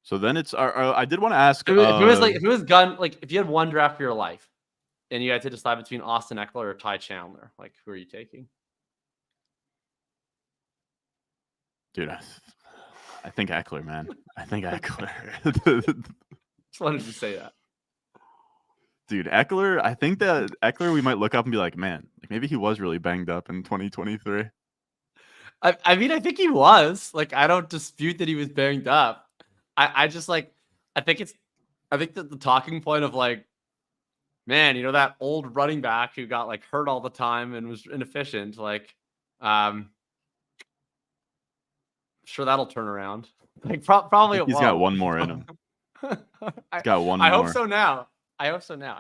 So then it's I did want to ask if you had one draft for your life and you had to decide between Austin Eckler or Ty Chandler, like who are you taking? Dude, I think Eckler, man. I think Eckler. Just wanted to say that. Dude, Eckler, I think that Eckler we might look up and be like, man, like maybe he was really banged up in 2023. I mean, I think he was. Like, I don't dispute that he was banged up. I just like, I think that the talking point of like, man, that old running back who got like hurt all the time and was inefficient, like, sure that'll turn around. Like probably he's got one more in him. He's got one more. I hope so now. I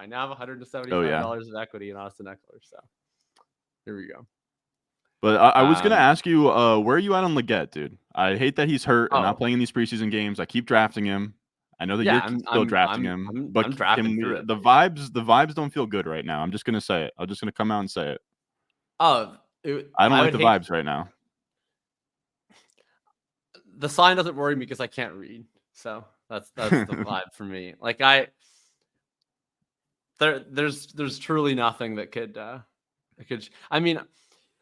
now have $175 of equity in Austin Eckler. So here we go. But I was gonna ask you, where are you at on Leggett, dude? I hate that he's hurt and not Oh, playing in these preseason games. I keep drafting him. I know that yeah, you're I'm still I'm drafting I'm him, I'm but I'm drafting can through we? it. The vibes don't feel good right now. I'm just gonna say it. I'm just gonna come out and say it. Oh, I don't I like would the hate vibes right now. the sign doesn't worry me because I can't read. So that's the vibe for me. Like there's truly nothing that could I mean,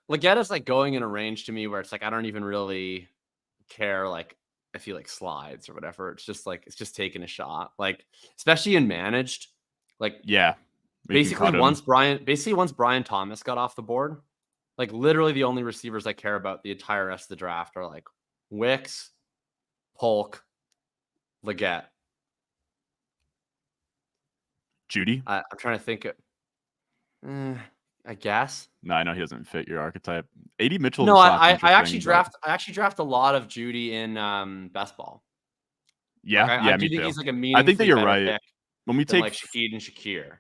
Leggett like going in a range to me where it's like I don't even really care like if he like slides or whatever. It's just like it's just taking a shot. Like especially in managed, like Yeah, we can basically cut him. once Brian Thomas got off the board, like literally the only receivers I care about the entire rest of the draft are like Wicks, Polk, Leggett. Judy? I'm trying to think. I guess. No, I know he doesn't fit your archetype. AD Mitchell in No, the slot's I actually interesting, but draft a lot of Judy in best ball. Like yeah, I yeah, do me think too. he's like a I think that meaningfully you're better right. pick When we than take like Shaheed and Shakir.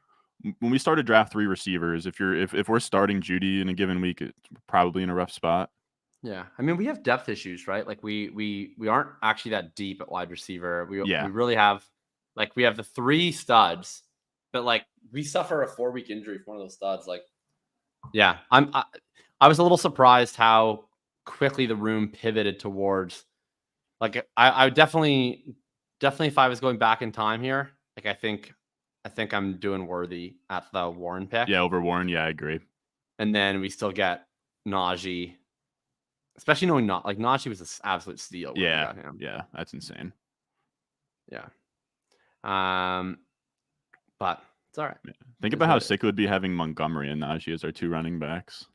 when we start to draft 3 receivers, if we're starting Judy in a given week, it's probably in a rough spot. Yeah, I mean we have depth issues, right? Like we aren't actually that deep at wide receiver. We Yeah, really have like we have the 3 studs, but like we suffer a 4-week injury for one of those studs. Like, yeah, I was a little surprised how quickly the room pivoted towards. Like I would definitely if I was going back in time here, like I think I'm doing worthy at the Warren pick. yeah, over Warren. Yeah, I agree. And then we still get Najee, especially knowing not like Najee was an absolute steal when we Yeah, got him. yeah, that's insane. Yeah. But it's all right. Yeah. Think It is about how what it sick it would be having Montgomery and Najee as our 2 running backs.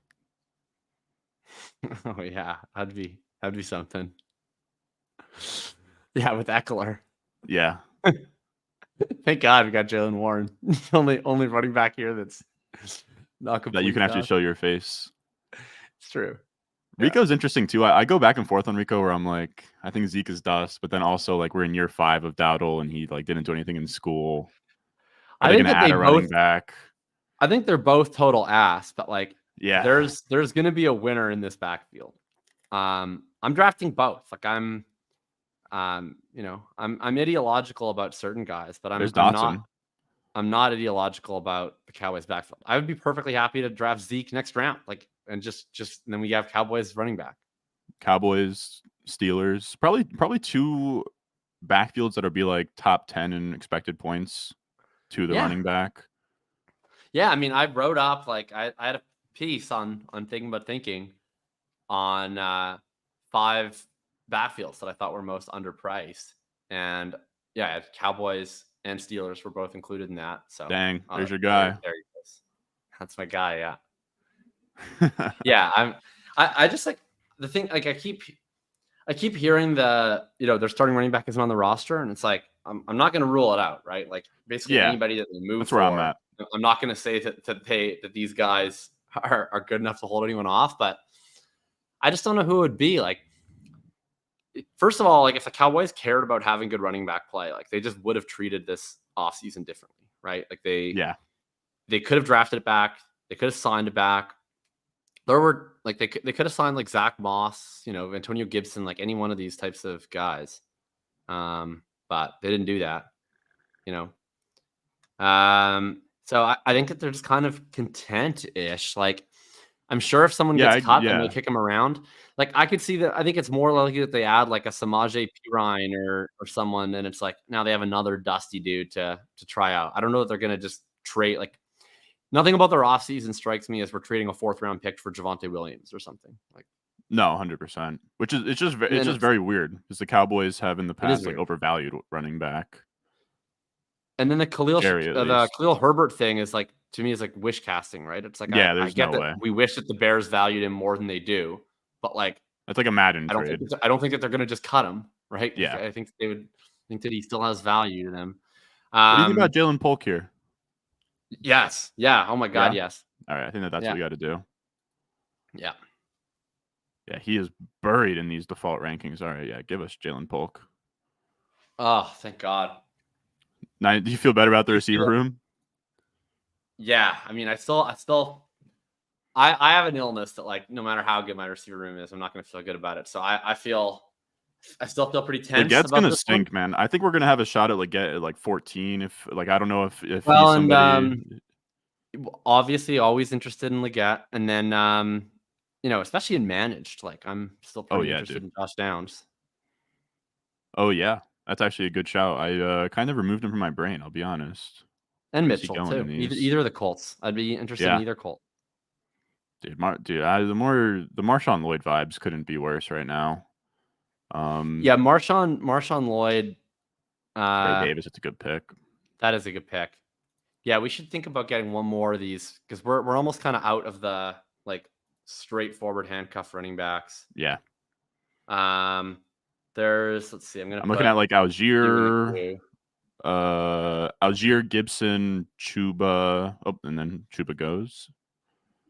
is. Oh yeah, that'd be something. Yeah, with Eckler. Yeah, Thank God we got Jalen Warren. only running back here that's not complete. that you can actually show your face. It's true. Rico's interesting too. I go back and forth on Rico where I'm like, I think Zeke is dust, but then also like we're in year 5 of Dowdle and he like didn't do anything in school. Are they think going to that add a running back? I think they're both total ass, but like Yeah, there's going to be a winner in this backfield. I'm drafting both. Like I'm ideological about certain guys, but there's I'm Dotson. not ideological about the Cowboys backfield. I would be perfectly happy to draft Zeke next round, like and just and then we have Cowboys running back. Cowboys, Steelers, probably 2 backfields that'll be like top 10 in expected points to the running back. Yeah, I mean, I wrote up like I had a piece on thinking on 5 backfields that I thought were most underpriced, and yeah, Cowboys and Steelers were both included in that. So Dang, there's your guy. there he goes. That's my guy. Yeah, yeah. I just like the thing. Like I keep hearing their starting running back isn't on the roster, and it's like I'm not going to rule it out, right? Like basically anybody that they move that's where I'm at. I'm not going to say that these guys are good enough to hold anyone off, but I just don't know who it would be. Like, first of all, like if the Cowboys cared about having good running back play, like they just would have treated this offseason differently, right? Like they could have drafted it back, they could have signed it back. There were like they could have signed like Zach Moss, Antonio Gibson, like any one of these types of guys, but they didn't do that, So I think that they're just kind of content-ish. Like, I'm sure if someone gets cut and they kick him around, like I could see that. I think it's more likely that they add like a Samaje Perine or someone, and it's like now they have another dusty dude to try out. I don't know if they're gonna just trade. Like nothing about their offseason strikes me as we're trading a 4th round pick for Javonte Williams or something. Like no, 100%. Which is it's just very weird because the Cowboys have in the past like overvalued running back. And then the Khalil Herbert thing is like, to me, is like wish casting, right? It's like, I get that way. We wish that the Bears valued him more than they do, but like, it's like a Madden trade. I don't think that they're going to just cut him, right? Yeah. I think they would think that he still has value to them. What do you think about Jalen Polk here? Yes. Yeah. Oh my God. Yeah? Yes. All right. I think that's what we got to do. Yeah. Yeah. He is buried in these default rankings. All right. Yeah. Give us Jalen Polk. Oh, thank God. Now, do you feel better about the receiver room? Yeah, I mean, I still I have an illness that like no matter how good my receiver room is, I'm not going to feel good about it. So I still feel pretty tense Legette's about gonna this one. stink, man. I think we're gonna have a shot at Leggett at like 14. If like I don't know if he's Well, and somebody. obviously always interested in Leggett, and then especially in managed, like I'm still Oh pretty yeah, interested dude. in Josh Downs Oh yeah, that's actually a good shout. I kind of removed him from my brain. I'll be honest. and Where's he Mitchell going in too. these? Either of the Colts, I'd be interested in Yeah, either Colt. dude. The Marshawn Lloyd vibes couldn't be worse right now. Yeah, Marshawn Lloyd. Trey Uh, Davis, it's a good pick. that is a good pick. Yeah, we should think about getting one more of these because we're almost kind of out of the like straightforward handcuff running backs. Yeah, Let's see, I'm looking at like you in the Algier, queue. Algier, Gibson, Chuba. Oh, and then Chuba goes.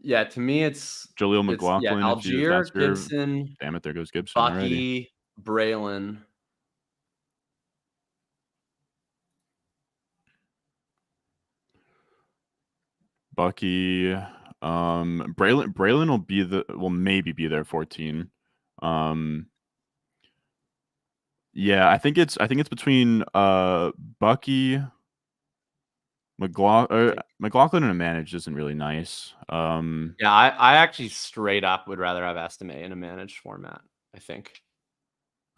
Yeah, to me Jaleel it's McLaughlin, if Algier, that's your. Gibson, Damn it, there goes Gibson already. Bucky, Braylon. Bucky, Braylon will maybe be there 14. Yeah, I think it's between Bucky, McLaughlin and a managed isn't really nice. Yeah, I actually straight up would rather have Estime in a managed format, I think.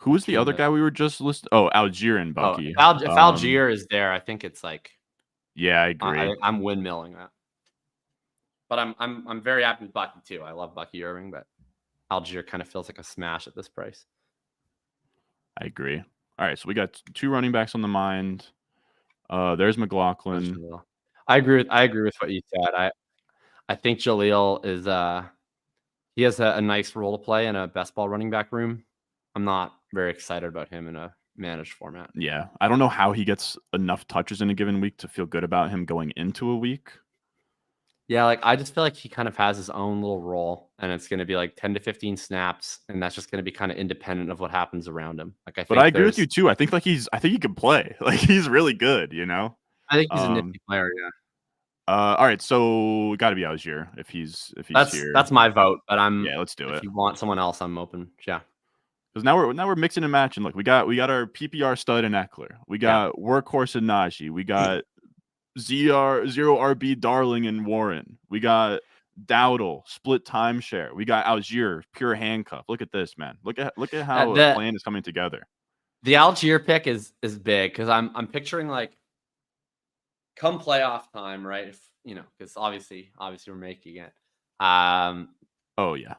Who was the Between other guy we were just listing? Oh, Algier and Bucky. If Algier is there, I think it's like Yeah, I agree. I'm windmilling that. But I'm very happy with Bucky too. I love Bucky Irving, but Algier kind of feels like a smash at this price. I agree. All right, so we got 2 running backs on the mind. There's McLaughlin. I agree with what you said. I think Jaleel is he has a nice role to play in a best ball running back room. I'm not very excited about him in a managed format. Yeah, I don't know how he gets enough touches in a given week to feel good about him going into a week. Yeah, like I just feel like he kind of has his own little role, and it's going to be like 10 to 15 snaps, and that's just going to be kind of independent of what happens around him. Like But I agree with you too. I think he can play. Like he's really good, you know. I think he's a nifty player. Yeah. All right, so got to be Algier if he's here. That's my vote, but let's do it. If you want someone else, I'm open. Yeah. Because now we're mixing and matching. Look, we got our PPR stud in Eckler. We got workhorse in Najee. We got zero RB Darling and Warren. We got Dowdle split timeshare. We got Algier pure handcuff. Look at this, man. Look at how the plan is coming together. The Algier pick is big because I'm picturing like come playoff time, right? If because obviously we're making it. Oh yeah.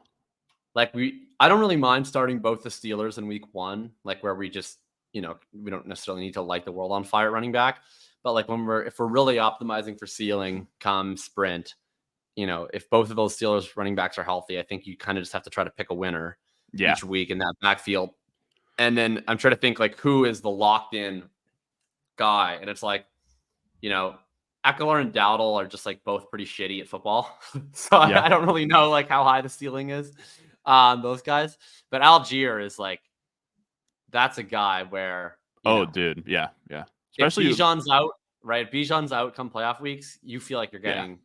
Like I don't really mind starting both the Steelers in week 1, like where we just, we don't necessarily need to light the world on fire running back. But like if we're really optimizing for ceiling come sprint, if both of those Steelers running backs are healthy, I think you kind of just have to try to pick a winner each week in that backfield. And then I'm trying to think like who is the locked in guy. And it's like, Eckler and Dowdle are just like both pretty shitty at football. So I don't really know like how high the ceiling is on those guys. But Algier is like, that's a guy where, dude. Yeah. Especially if Bijan's out, right? If Bijan's out come playoff weeks, you feel like you're getting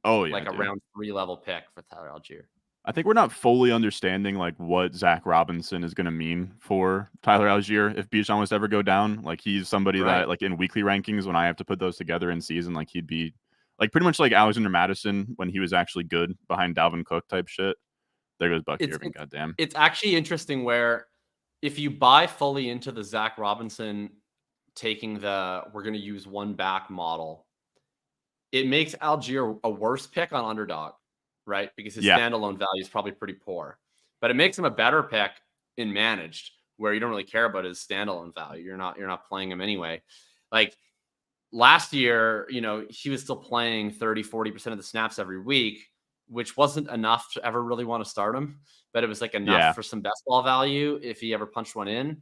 like a round 3 level pick for Tyler Algier. I think we're not fully understanding like what Zach Robinson is going to mean for Tyler Algier if Bijan was to ever go down. Like he's somebody that like in weekly rankings when I have to put those together in season, like he'd be like pretty much like Alexander Madison when he was actually good behind Dalvin Cook type shit. There goes Bucky Irving. Goddamn. It's actually interesting where if you buy fully into the Zach Robinson taking we're going to use one back model, it makes Algier a worse pick on underdog, right? Because his standalone value is probably pretty poor, but it makes him a better pick in managed where you don't really care about his standalone value. You're not playing him anyway. Like last year, he was still playing 30-40% of the snaps every week, which wasn't enough to ever really want to start him, but it was like enough for some best ball value if he ever punched one in.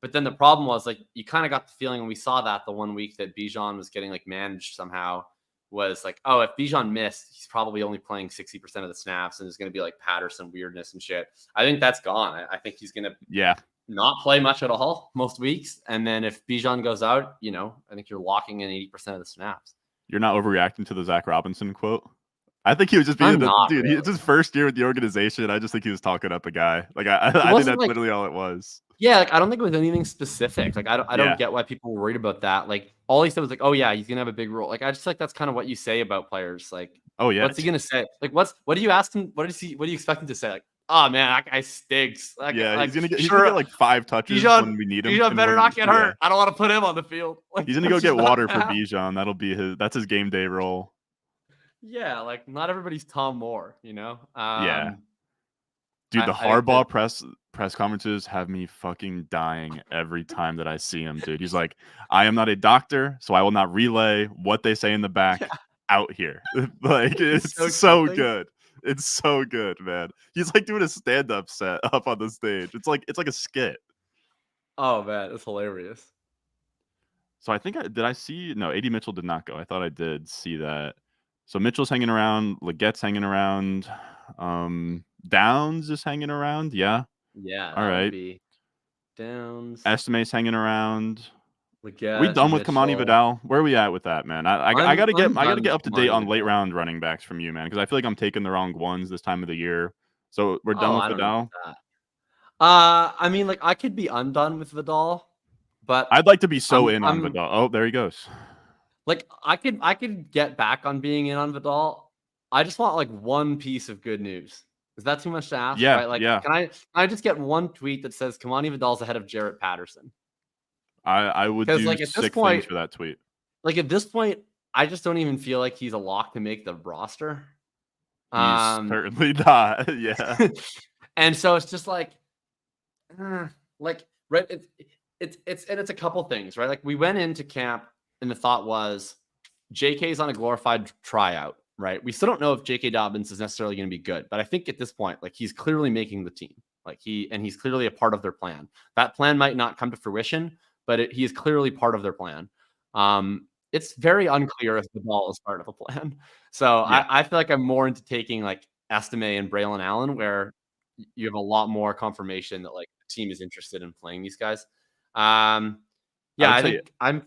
But then the problem was like you kind of got the feeling when we saw that the one week that Bijan was getting like managed somehow was like, oh, if Bijan missed, he's probably only playing 60% of the snaps and there's going to be like Patterson weirdness and shit. I think that's gone. I think he's going to not play much at all most weeks. And then if Bijan goes out, I think you're locking in 80% of the snaps. You're not overreacting to the Zach Robinson quote. I think he was just being I'm not dude. really. It's his first year with the organization. I just think he was talking up a guy. Like I think wasn't that's like literally all it was. Yeah, like, I don't think it was anything specific. Like, I don't Yeah. get why people were worried about that. Like, all he said was like, "Oh yeah, he's gonna have a big role." Like, I just like that's kind of what you say about players. Like, Oh yeah. what's he gonna say? Like, what do you ask him? What do you expect him to say? Like, "Oh man, that guy stinks." Yeah. Like He's gonna sure, get like 5 touches Bijan when we need him. Bijan And better when not get yeah, hurt. I don't want to put him on the field. Like, he's gonna go that's get just not water gonna for happen. Bijan. That's his game day role. Yeah, like not everybody's Tom Moore, you know. Yeah. Dude, the I think that Harbaugh press conferences have me fucking dying every time that I see him, dude. He's like, "I am not a doctor, so I will not relay what they say in the back yeah, out here." Like he's so it's so accepting. good. It's so good, man. He's like doing a stand-up set up on the stage. It's like a skit. Oh man, that's hilarious. So I think did I see no, AD Mitchell did not go. I thought I did see that. So Mitchell's hanging around, Legette's hanging around, Downs is hanging around. Yeah. Yeah, All that would right. be Downs, Estime's hanging around. Are we Leggett, done with Kamani Mitchell. Vidal? Where are we at with that, man? I I'm gotta get I'm I done gotta get with up to date Kamani on late Vidal. round running backs from you, man, because I feel like I'm taking the wrong ones this time of the year. So we're done Oh, with I don't know Vidal. about that. I mean, like I could be undone with Vidal, but I'd like to be so in on I'm Vidal. Oh, there he goes. like I could get back on being in on Vidal. I just want like one piece of good news. Is that too much to ask? Yeah, Right? Like, yeah. can I just get one tweet that says Kamani Vidal's ahead of Jarrett Patterson? I would Because do like at this sick things point, for that tweet. I just don't even feel like he's a lock to make the roster. He's Um, certainly not. Yeah. and so it's just like right. It's a couple things, right? Like we went into camp and the thought was JK's on a glorified tryout, right? We still don't know if JK Dobbins is necessarily going to be good, but I think at this point, like he's clearly making the team. Like he's clearly a part of their plan. That plan might not come to fruition, but he is clearly part of their plan. It's very unclear if the ball is part of a plan. So Yeah. I feel like I'm more into taking like Estime and Braylon Allen, where you have a lot more confirmation that like the team is interested in playing these guys. I Yeah, would I say think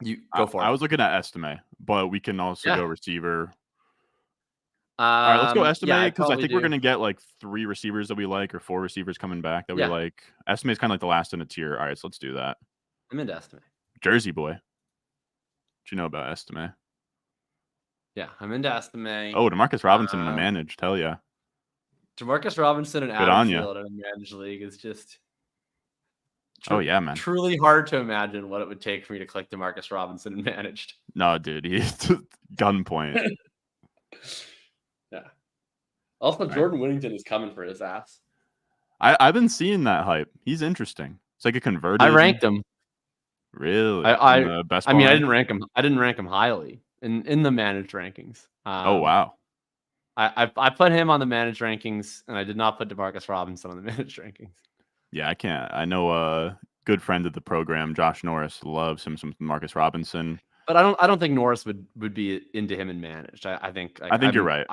you go for I it. was looking at Estime, but we can also go Yeah. receiver. All right, let's go Yeah, Estime I'd because I probably think we're do. gonna get like 3 receivers that we like or 4 receivers coming back that we Yeah, like. Estime is kind of like the last in a tier. All right, so let's do that. I'm into Estime. Jersey boy. What you know about Estime? Yeah, I'm into Estime. Oh, DeMarcus Robinson in a managed. Hell yeah. Jamarcus Robinson and Good Adam on you. Thielen in a managed league is just Oh yeah, man. truly hard to imagine what it would take for me to click DeMarcus Robinson and managed. No, dude, he's gunpoint. Yeah. Also, Right. Jordan Whittington is coming for his ass. I've been seeing that hype. He's interesting. It's like a converted. I ranked him. Really in I the best I ball mean, I rank? didn't rank him. I didn't rank him highly in the managed rankings. Oh wow. I put him on the managed rankings, and I did not put DeMarcus Robinson on the managed rankings. Yeah, I can't. I know a good friend of the program, Josh Norris, loves him some Marcus Robinson. But I don't think Norris would be into him and managed. I think like, I think you're right.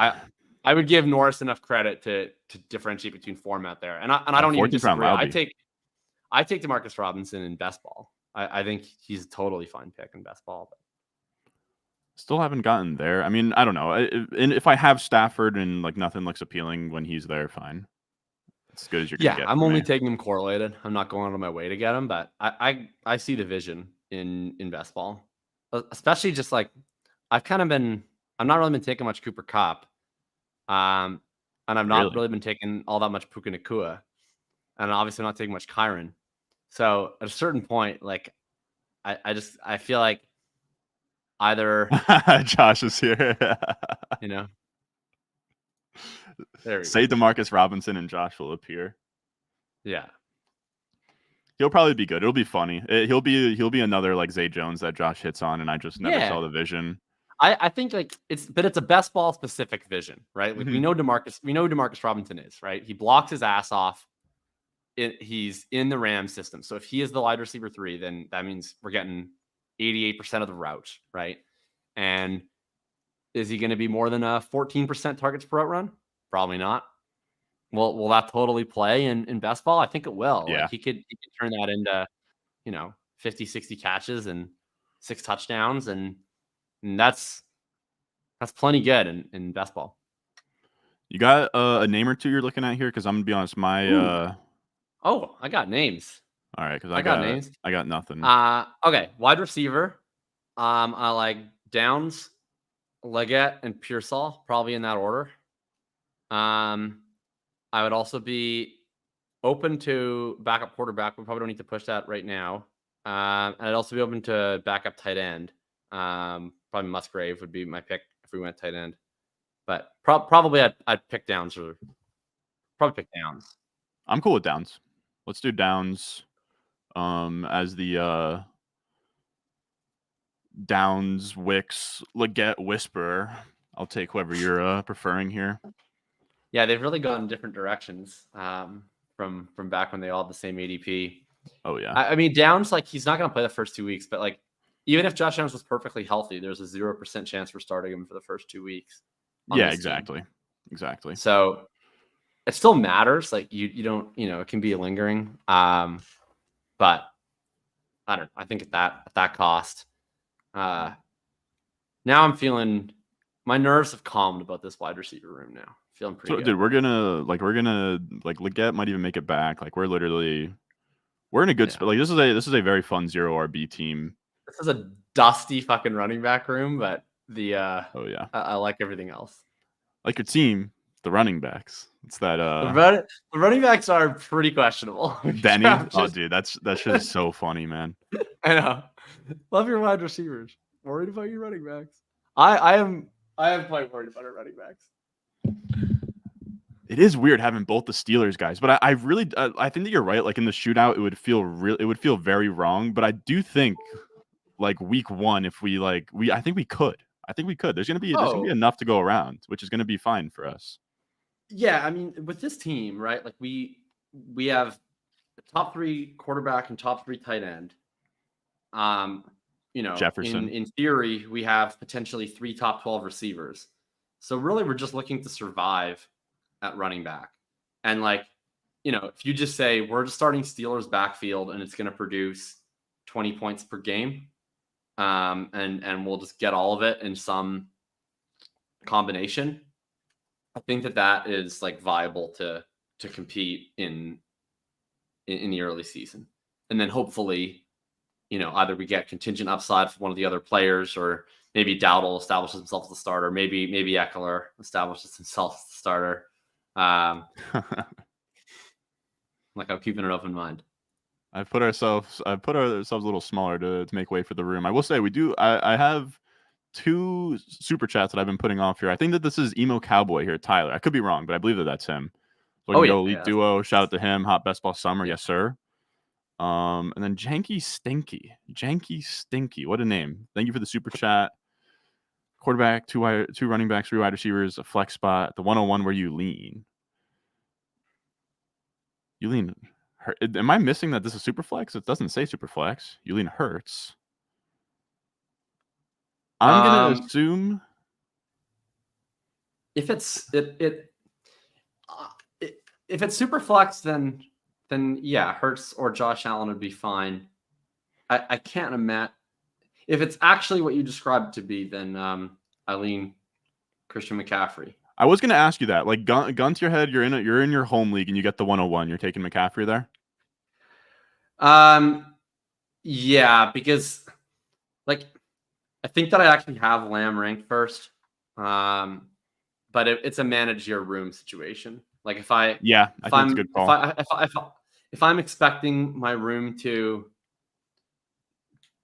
I would give Norris enough credit to differentiate between format there, and I don't even 14th round disagree. Loudby. I take DeMarcus Robinson in best ball. I think he's a totally fine pick in best ball. But Still haven't gotten there. I mean, I don't know. And if I have Stafford and like nothing looks appealing when he's there, fine. It's as good as you're gonna yeah, get I'm from only me. taking him correlated. I'm not going out of my way to get him, but I see the vision in best ball, especially just like I've kind of been. I'm not really been taking much Cooper Kupp, and I've not Really? really been taking all that much Puka Nakua, and obviously not taking much Kyron. So at a certain point, like I feel like either Josh is here. you know there we Say go. DeMarcus Robinson and Josh will appear. Yeah. He'll probably be good. It'll be funny. He'll be another like Zay Jones that Josh hits on, and I just never Yeah. saw the vision. I think like it's a best ball specific vision, right? Like we Mhm. know DeMarcus Robinson is, right? He blocks his ass off. He's in the Rams system. So if he is the wide receiver 3, then that means we're getting 88% of the route, right? And is he going to be more than a 14% targets per route run? Probably not. Well, will that totally play in best ball? I think it will. Yeah. Like he could turn that into, 50, 60 catches and 6 touchdowns. And that's That's plenty good in best ball. You got a name or two you're looking at here? Because I'm gonna be honest, my Oh, I got names. all right, because I got names. I got nothing. Okay, wide receiver. I like Downs, Leggett, and Pearsall, probably in that order. I would also be open to backup quarterback. We probably don't need to push that right now. And I'd also be open to backup tight end. Probably Musgrave would be my pick if we went tight end. But probably I'd pick Downs or probably pick Downs. I'm cool with Downs. Let's do Downs as the Downs, Wicks, Leggett, Whisperer. I'll take whoever you're preferring here. Yeah, they've really gone different directions from back when they all had the same ADP. Oh yeah. I mean, Downs, like, he's not going to play the first 2 weeks, but like, even if Josh Downs was perfectly healthy, there's a 0% chance for starting him for the first 2 weeks. Yeah, exactly. Team. Exactly. So it still matters. Like, you don't, it can be lingering. But I don't know. I think at that cost, now I'm feeling, my nerves have calmed about this wide receiver room now. Feeling pretty good. Dude, we're gonna Leggett might even make it back. Like we're in a good spot. Like this is a very fun 0 RB team. This is a dusty fucking running back room, but oh yeah, I like everything else. Like your team, the running backs. It's that the running backs are pretty questionable. Benny, oh dude, that shit is so funny, man. I know. Love your wide receivers. Worried about your running backs. I am quite worried about our running backs. It is weird having both the Steelers guys, but I really I think that you're right. Like in the shootout, it would feel very wrong. But I do think like week 1, if I think we could. There's gonna be enough to go around, which is gonna be fine for us. Yeah, I mean, with this team, right? Like we have the top 3 quarterback and top 3 tight end. Jefferson. In theory, we have potentially 3 top 12 receivers. So really, we're just looking to survive at running back. And like, if you just say we're just starting Steelers backfield and it's going to produce 20 points per game, and we'll just get all of it in some combination, I think that is like viable to compete in the early season. And then hopefully, either we get contingent upside from one of the other players, or maybe Dowdle establishes himself as the starter. Maybe Eckler establishes himself as the starter. Like, I'm keeping an open mind. I've put ourselves a little smaller to make way for the room. I will say I have 2 super chats that I've been putting off here. I think that this is Emo Cowboy here, Tyler. I could be wrong, but I believe that that's him. So Elite Duo. Shout out to him. Hot Best Ball Summer. Yes, sir. And then Janky Stinky. What a name. Thank you for the super chat. Quarterback, 2 running backs, 3 wide receivers, a flex spot. The 101 where you lean. Am I missing that this is super flex? It doesn't say super flex. You lean Hurts. I'm gonna assume if it's if it's super flex, then yeah, Hurts or Josh Allen would be fine. I can't imagine if it's actually what you described to be. Then I lean Christian McCaffrey. I was gonna ask you that. Like gun to your head, you're in your home league and you get the 101. You're taking McCaffrey there. Yeah, because like I think that I actually have Lamb ranked first. But it's a manage your room situation. Like if I'm a good call. If I'm expecting my room to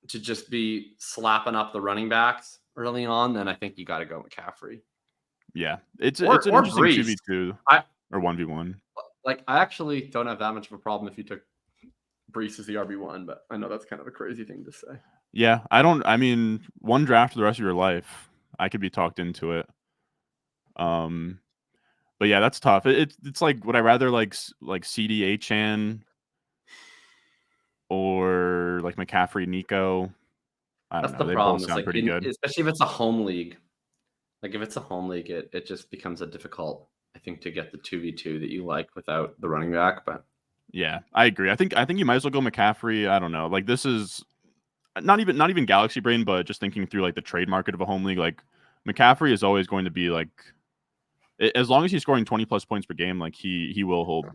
just be slapping up the running backs early on, then I think you got to go McCaffrey. Yeah, it's an interesting Breeze. 2v2 or 1v1. Like I actually don't have that much of a problem if you took Brees as the RB1, but I know that's kind of a crazy thing to say. Yeah, I mean, one draft for the rest of your life, I could be talked into it. But yeah, that's tough. It's like, would I rather like CD Achan or like McCaffrey, Nico? I don't know. They both sound pretty good, especially if it's a home league. Like if it's a home league, it just becomes a difficult, I think, to get the 2v2 that you like without the running back. But yeah, I agree. I think you might as well go McCaffrey. I don't know. Like this is not even Galaxy Brain, but just thinking through like the trade market of a home league. Like McCaffrey is always going to be like, as long as he's scoring 20 plus points per game, like he will hold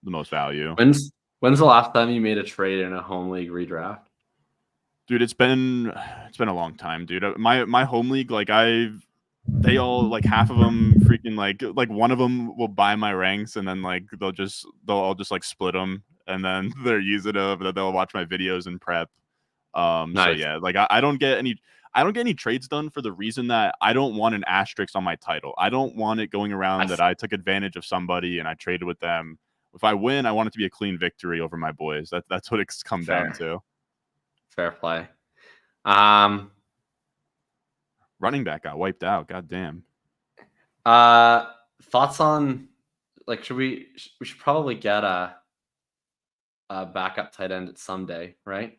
the most value. When's the last time you made a trade in a home league redraft? Dude, it's been a long time, dude. My home league, like they all like half of them freaking like one of them will buy my ranks and then like they'll all just like split them and then they're using them and then they'll watch my videos and prep. So Nice. yeah, like I don't get any trades done for the reason that I don't want an asterisk on my title. I don't want it going around that I took advantage of somebody and I traded with them. If I win, I want it to be a clean victory over my boys. That's what it's come down to. Fair play. Running back got wiped out. God damn. Thoughts on like we should probably get a backup tight end at someday, right?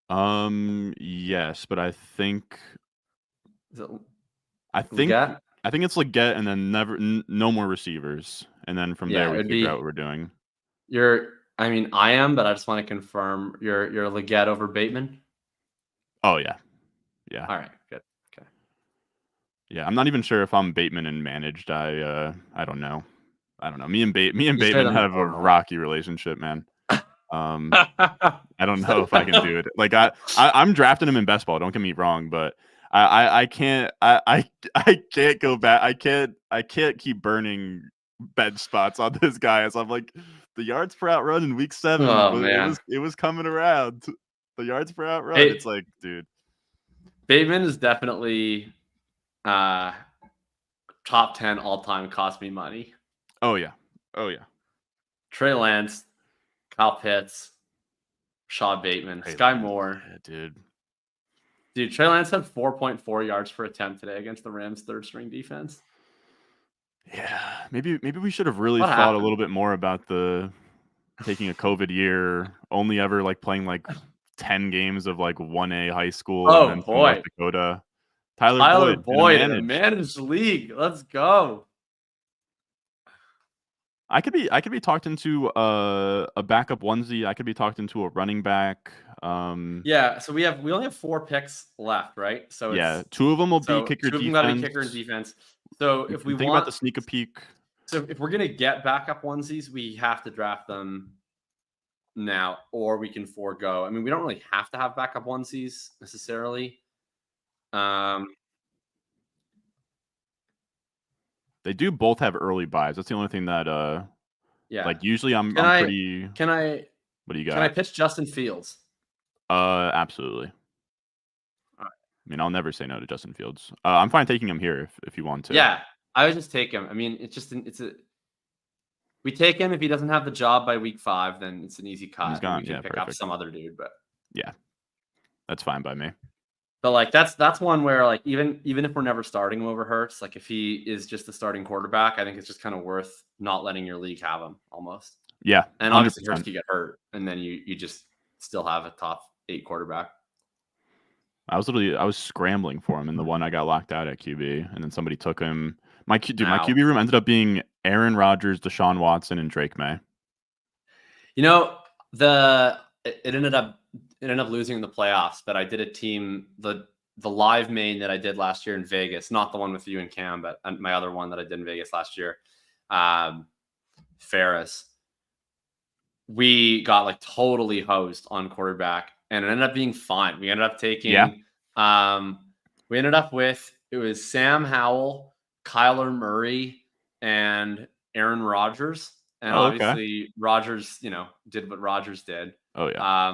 Yes, but I think Leggett? I think it's Leggett and then no more receivers, and then from there we figure out what we're doing. I am, but I just want to confirm you're Leggett over Bateman. Oh yeah. All right, good. Okay. Yeah, I'm not even sure if I'm Bateman and managed. I don't know. Me and Bateman have a rocky relationship, man. I don't know if I can do it. Like I'm drafting him in best ball. Don't get me wrong, but I can't go back. I can't keep burning bench spots on this guy. As I'm like, the yards per out run in week 7, it was coming around. The yards per out run. It's like, dude, Bateman is definitely top 10 all time. Cost me money. Oh yeah. Trey Lance, Kyle Pitts, Shaw Bateman, Sky Moore. Yeah, dude, Trey Lance had 4.4 yards per attempt today against the Rams' third string defense. Yeah, maybe we should have really thought a little bit more about taking a COVID year, only ever like playing like 10 games of like 1A high school and then from North Dakota. Tyler Boyd in a managed league. Let's go. I could be talked into a backup onesie. I could be talked into a running back. Yeah, so we only have 4 picks left, right? So yeah, 2 of them will be kicker defense. 2 of them got to be kicker and defense. So if we think about the sneak a peek. So if we're gonna get backup onesies, we have to draft them now, or we can forego. I mean, we don't really have to have backup onesies necessarily. They do both have early buys. That's the only thing that like usually I'm pretty. Can I? What do you got? Can I pitch Justin Fields? Absolutely. All right. I mean, I'll never say no to Justin Fields. I'm fine taking him here if you want to. Yeah, I would just take him. I mean, we take him if he doesn't have the job by week 5, then it's an easy cut. He's gone. We can pick up some other dude, but yeah, that's fine by me. But like that's one where like even if we're never starting him over Hurts, like if he is just the starting quarterback, I think it's just kind of worth not letting your league have him almost. Yeah, and obviously Hurts could get hurt, and then you just still have a top 8 quarterback. I was scrambling for him in the one I got locked out at QB, and then somebody took him. My QB room ended up being Aaron Rodgers, Deshaun Watson, and Drake May. You know, it ended up losing in the playoffs, but I did a team, the live main that I did last year in Vegas, not the one with you and Cam, but my other one that I did in Vegas last year, Ferris. We got like totally hosed on quarterback, and it ended up being fine. We ended up taking, we ended up with, it was Sam Howell, Kyler Murray, and Aaron Rodgers. And obviously Rodgers, did what Rodgers did. Oh yeah.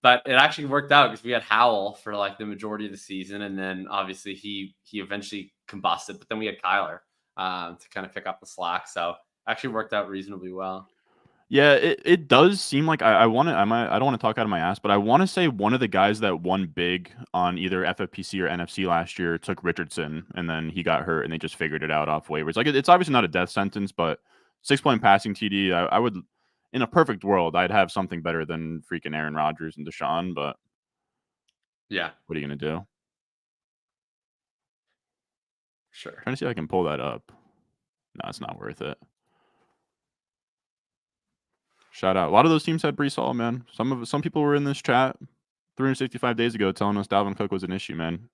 But it actually worked out because we had Howell for like the majority of the season, and then obviously he eventually combusted. But then we had Kyler to kind of pick up the slack. So actually worked out reasonably well. Yeah, it does seem like I don't want to talk out of my ass, but I want to say one of the guys that won big on either FFPC or NFC last year took Richardson, and then he got hurt, and they just figured it out off waivers. Like it's obviously not a death sentence, but 6-point passing TD, I would, in a perfect world, I'd have something better than freaking Aaron Rodgers and Deshaun, but yeah, what are you gonna do? Sure. Trying to see if I can pull that up. No, it's not worth it. Shout out. A lot of those teams had Breece Hall, man. Some people were in this chat 365 days ago telling us Dalvin Cook was an issue, man.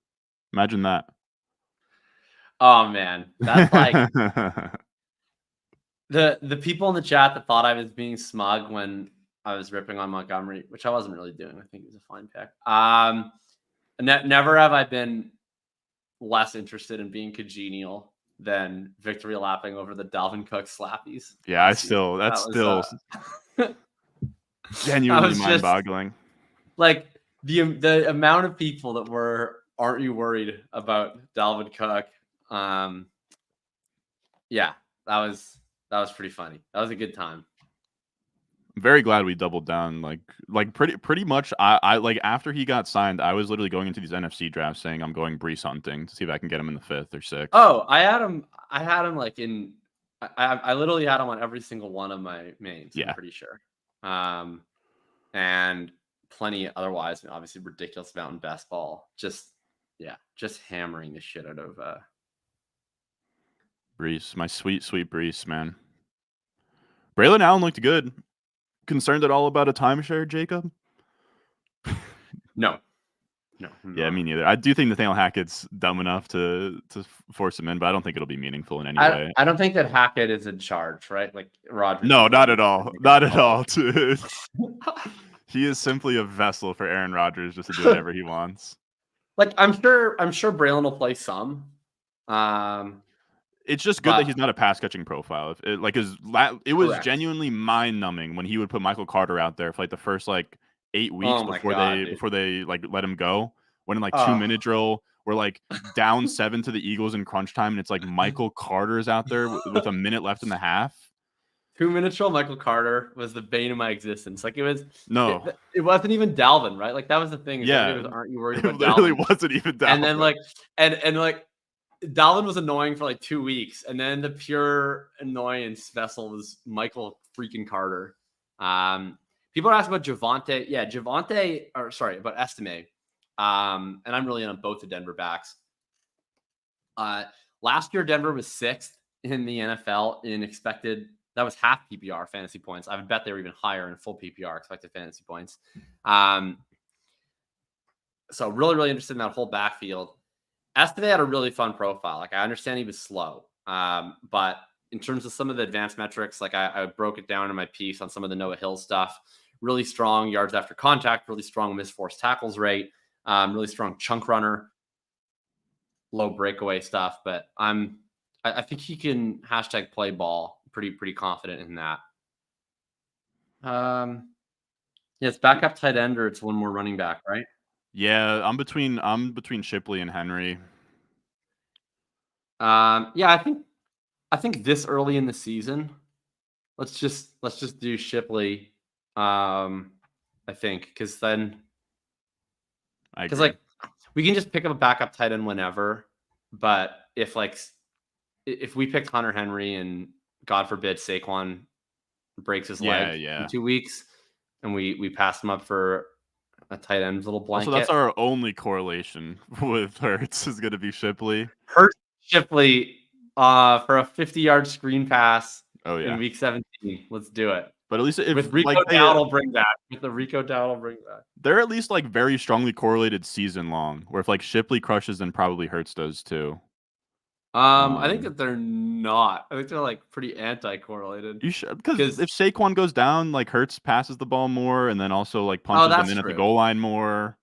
Imagine that. Oh man, that's like the people in the chat that thought I was being smug when I was ripping on Montgomery, which I wasn't really doing. I think it was a fine pick. Never have I been less interested in being congenial than victory lapping over the Dalvin Cook slappies. Yeah, that's That still was genuinely just mind-boggling. like the amount of people that were, aren't you worried about Dalvin Cook? Yeah, that was pretty funny. That was a good time. I'm very glad we doubled down. Like pretty much. I like after he got signed, I was literally going into these NFC drafts saying I'm going Brees hunting to see if I can get him in the 5th or 6th. Oh, I had him like in. I literally had him on every single one of my mains. Yeah. I'm pretty sure. And plenty otherwise. Obviously, ridiculous amount in best ball. Just hammering the shit out of Brees, my sweet Brees, man. Braylon Allen looked good. Concerned at all about a timeshare, Jacob? No. Yeah, me neither. I do think Nathaniel Hackett's dumb enough to force him in, but I don't think it'll be meaningful in any way. I don't think that Hackett is in charge, right? Like Rodgers. No, not at all. Not at all, dude. He is simply a vessel for Aaron Rodgers just to do whatever he wants. Like I'm sure Braylon will play some. It's just good that he's not a pass catching profile. It was Correct. genuinely mind numbing when he would put Michael Carter out there for like the first like 8 weeks before they like let him go. When in like 2-minute drill, we're like down 7 to the Eagles in crunch time, and it's like Michael Carter's out there with a minute left in the half. 2-minute drill, Michael Carter was the bane of my existence. Like it wasn't even Dalvin, right? Like that was the thing. Yeah, aren't you worried about Dalvin? It literally Dalvin? wasn't even Dalvin. And then like and like Dalvin was annoying for like 2 weeks, and then the pure annoyance vessel was Michael freaking Carter. People are asking about Javonte. Yeah, about Estime. And I'm really on both the Denver backs. Last year, Denver was 6th in the NFL in expected. That was half PPR fantasy points. I would bet they were even higher in full PPR expected fantasy points. So really, really interested in that whole backfield. Estime had a really fun profile. Like I understand he was slow, but in terms of some of the advanced metrics, like I broke it down in my piece on some of the Noah Hill stuff. Really strong yards after contact, really strong missed forced tackles rate, really strong chunk runner, low breakaway stuff. But I think he can #play ball. Pretty confident in that. It's backup tight end or it's one more running back, right? Yeah, I'm between Shipley and Henry. Yeah, I think this early in the season, let's just do Shipley. I think because like we can just pick up a backup tight end whenever, but if we picked Hunter Henry and God forbid Saquon breaks his leg in 2 weeks, and we pass him up for a tight end little blanket. So that's our only correlation with Hurts is going to be Shipley. Hurts Shipley for a 50-yard screen pass in week 17. Let's do it. But at least with Rico Dowdle bring back. With the Rico Dowdle bring back. They're at least like very strongly correlated season long, where if like Shipley crushes, then probably Hurts does too. I think that they're not. I think they're like pretty anti-correlated. You should, because if Saquon goes down, like Hurts passes the ball more, and then also like punches them in at the goal line more.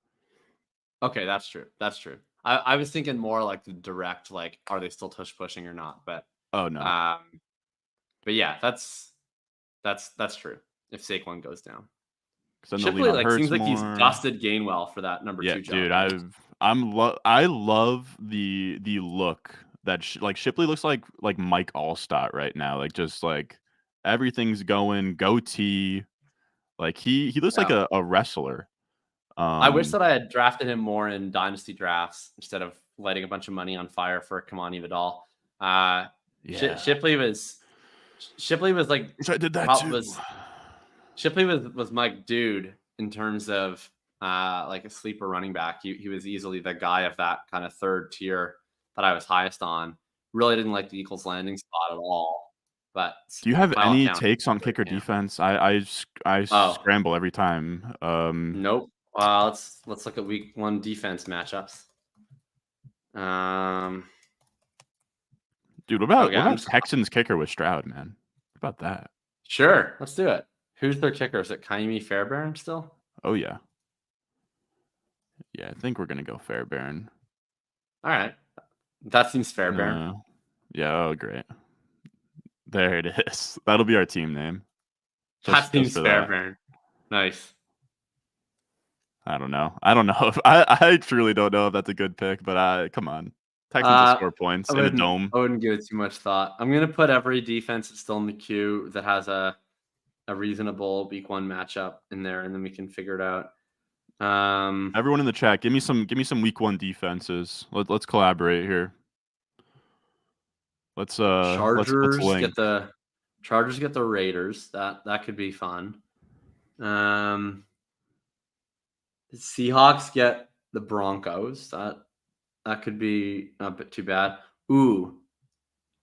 Okay, that's true. That's true. I was thinking more like the direct, like are they still tush pushing or not? But oh no. But yeah, that's true. If Saquon goes down, Shipley seems like he's dusted Gainwell for that number 2 job. Dude, I love the look that Shipley looks like Mike Allstott right now. Like just like everything's going goatee. Like he looks like a wrestler. I wish that I had drafted him more in dynasty drafts instead of lighting a bunch of money on fire for Kamani Vidal. Shipley was like I did that too. Shipley was my dude in terms of like a sleeper running back. He was easily the guy of that kind of third tier that I was highest on. Really didn't like the Eagles landing spot at all. But do you have any takes on kicker defense? I scramble every time. Nope. Let's look at week 1 defense matchups. Dude, what about Okay, what about Texans kicker with Stroud, man? What about that? Sure, let's do it. Who's their kicker? Is it Kaimi Fairbairn still? Oh yeah. Yeah, I think we're gonna go Fairbairn. All right, that seems Fairbairn. Yeah, oh great. There it is. That'll be our team name. That seems for Fairbairn. Nice. I don't know. If I truly don't know if that's a good pick, but come on. Texans will score points in a dome. I wouldn't give it too much thought. I'm gonna put every defense that's still in the queue that has a reasonable week 1 matchup in there, and then we can figure it out. Everyone in the chat, give me some week 1 defenses. Let's collaborate here. Let's Chargers get the Raiders. That could be fun. Seahawks get the Broncos. That could be a bit too bad. Ooh.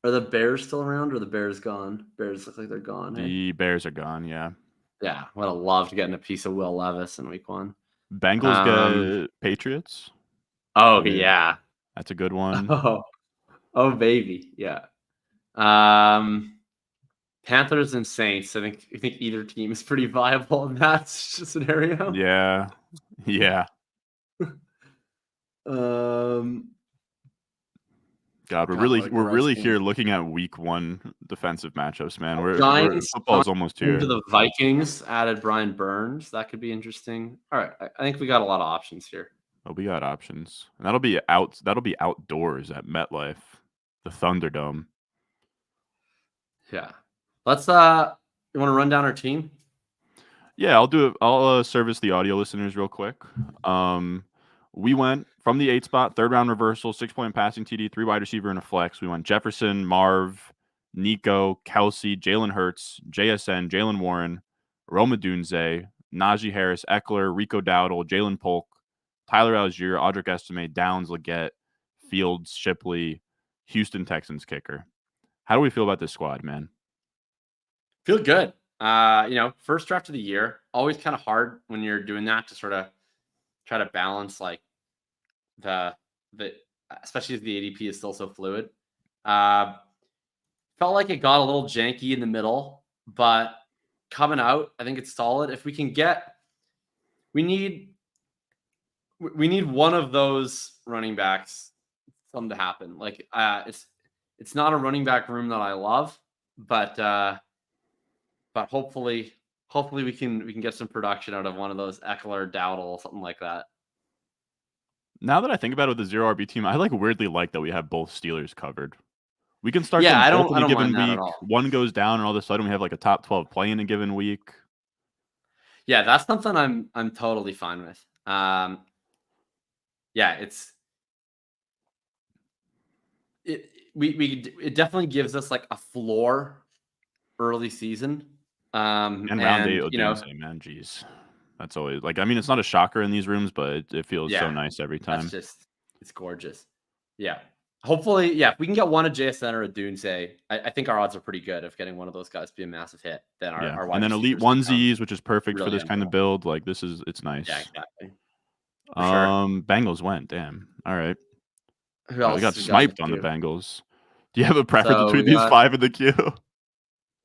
Are the Bears still around or are the Bears gone? Bears look like they're gone. The Bears are gone, yeah. Yeah, would have loved getting a piece of Will Levis in week 1. Bengals get Patriots. Oh, yeah. That's a good one. Oh, baby. Yeah. Panthers and Saints. I think either team is pretty viable in that scenario. Yeah. Yeah. God, we're really here looking at week 1 defensive matchups, man. Football's almost here. To the Vikings added Brian Burns. That could be interesting. All right, I think we got a lot of options here. Oh, we got options, and that'll be outdoors at MetLife, the Thunderdome. Yeah, let's. You want to run down our team? Yeah, I'll do it. I'll service the audio listeners real quick. We went from the 8 spot, 3rd round reversal, 6-point passing TD, 3 wide receiver and a flex. We went Jefferson, Marv, Nico, Kelsey, Jalen Hurts, JSN, Jalen Warren, Roma Dunze, Najee Harris, Eckler, Rico Dowdle, Jalen Polk, Tyler Algier, Audric Estime, Downs, Leggett, Fields, Shipley, Houston Texans kicker. How do we feel about this squad, man? Feel good. First draft of the year, always kind of hard when you're doing that to sort of try to balance like the especially as the ADP is still so fluid. Felt like it got a little janky in the middle, but coming out, I think it's solid. If we can get, we need one of those running backs, something to happen. Like it's not a running back room that I love, but hopefully we can get some production out of one of those Eckler, Dowdle, something like that. Now that I think about it with the 0 RB team, I weirdly like that we have both Steelers covered. We can start them both I don't in a given mind week. One goes down, and all of a sudden we have like a top 12 play in a given week. Yeah, that's something I'm totally fine with. It definitely gives us like a floor early season. And round 8, man, geez. That's always it's not a shocker in these rooms, but it feels so nice every time. It's gorgeous. Yeah. Hopefully, if we can get one a JSN or a Dunze, I think our odds are pretty good of getting one of those guys to be a massive hit. Then our wide and then elite onesies, which is perfect for this kind of build. Like it's nice. Yeah, exactly. Bengals went. Damn. All right. Who else? We got sniped on the Bengals. Do you have a preference between these 5 in the queue?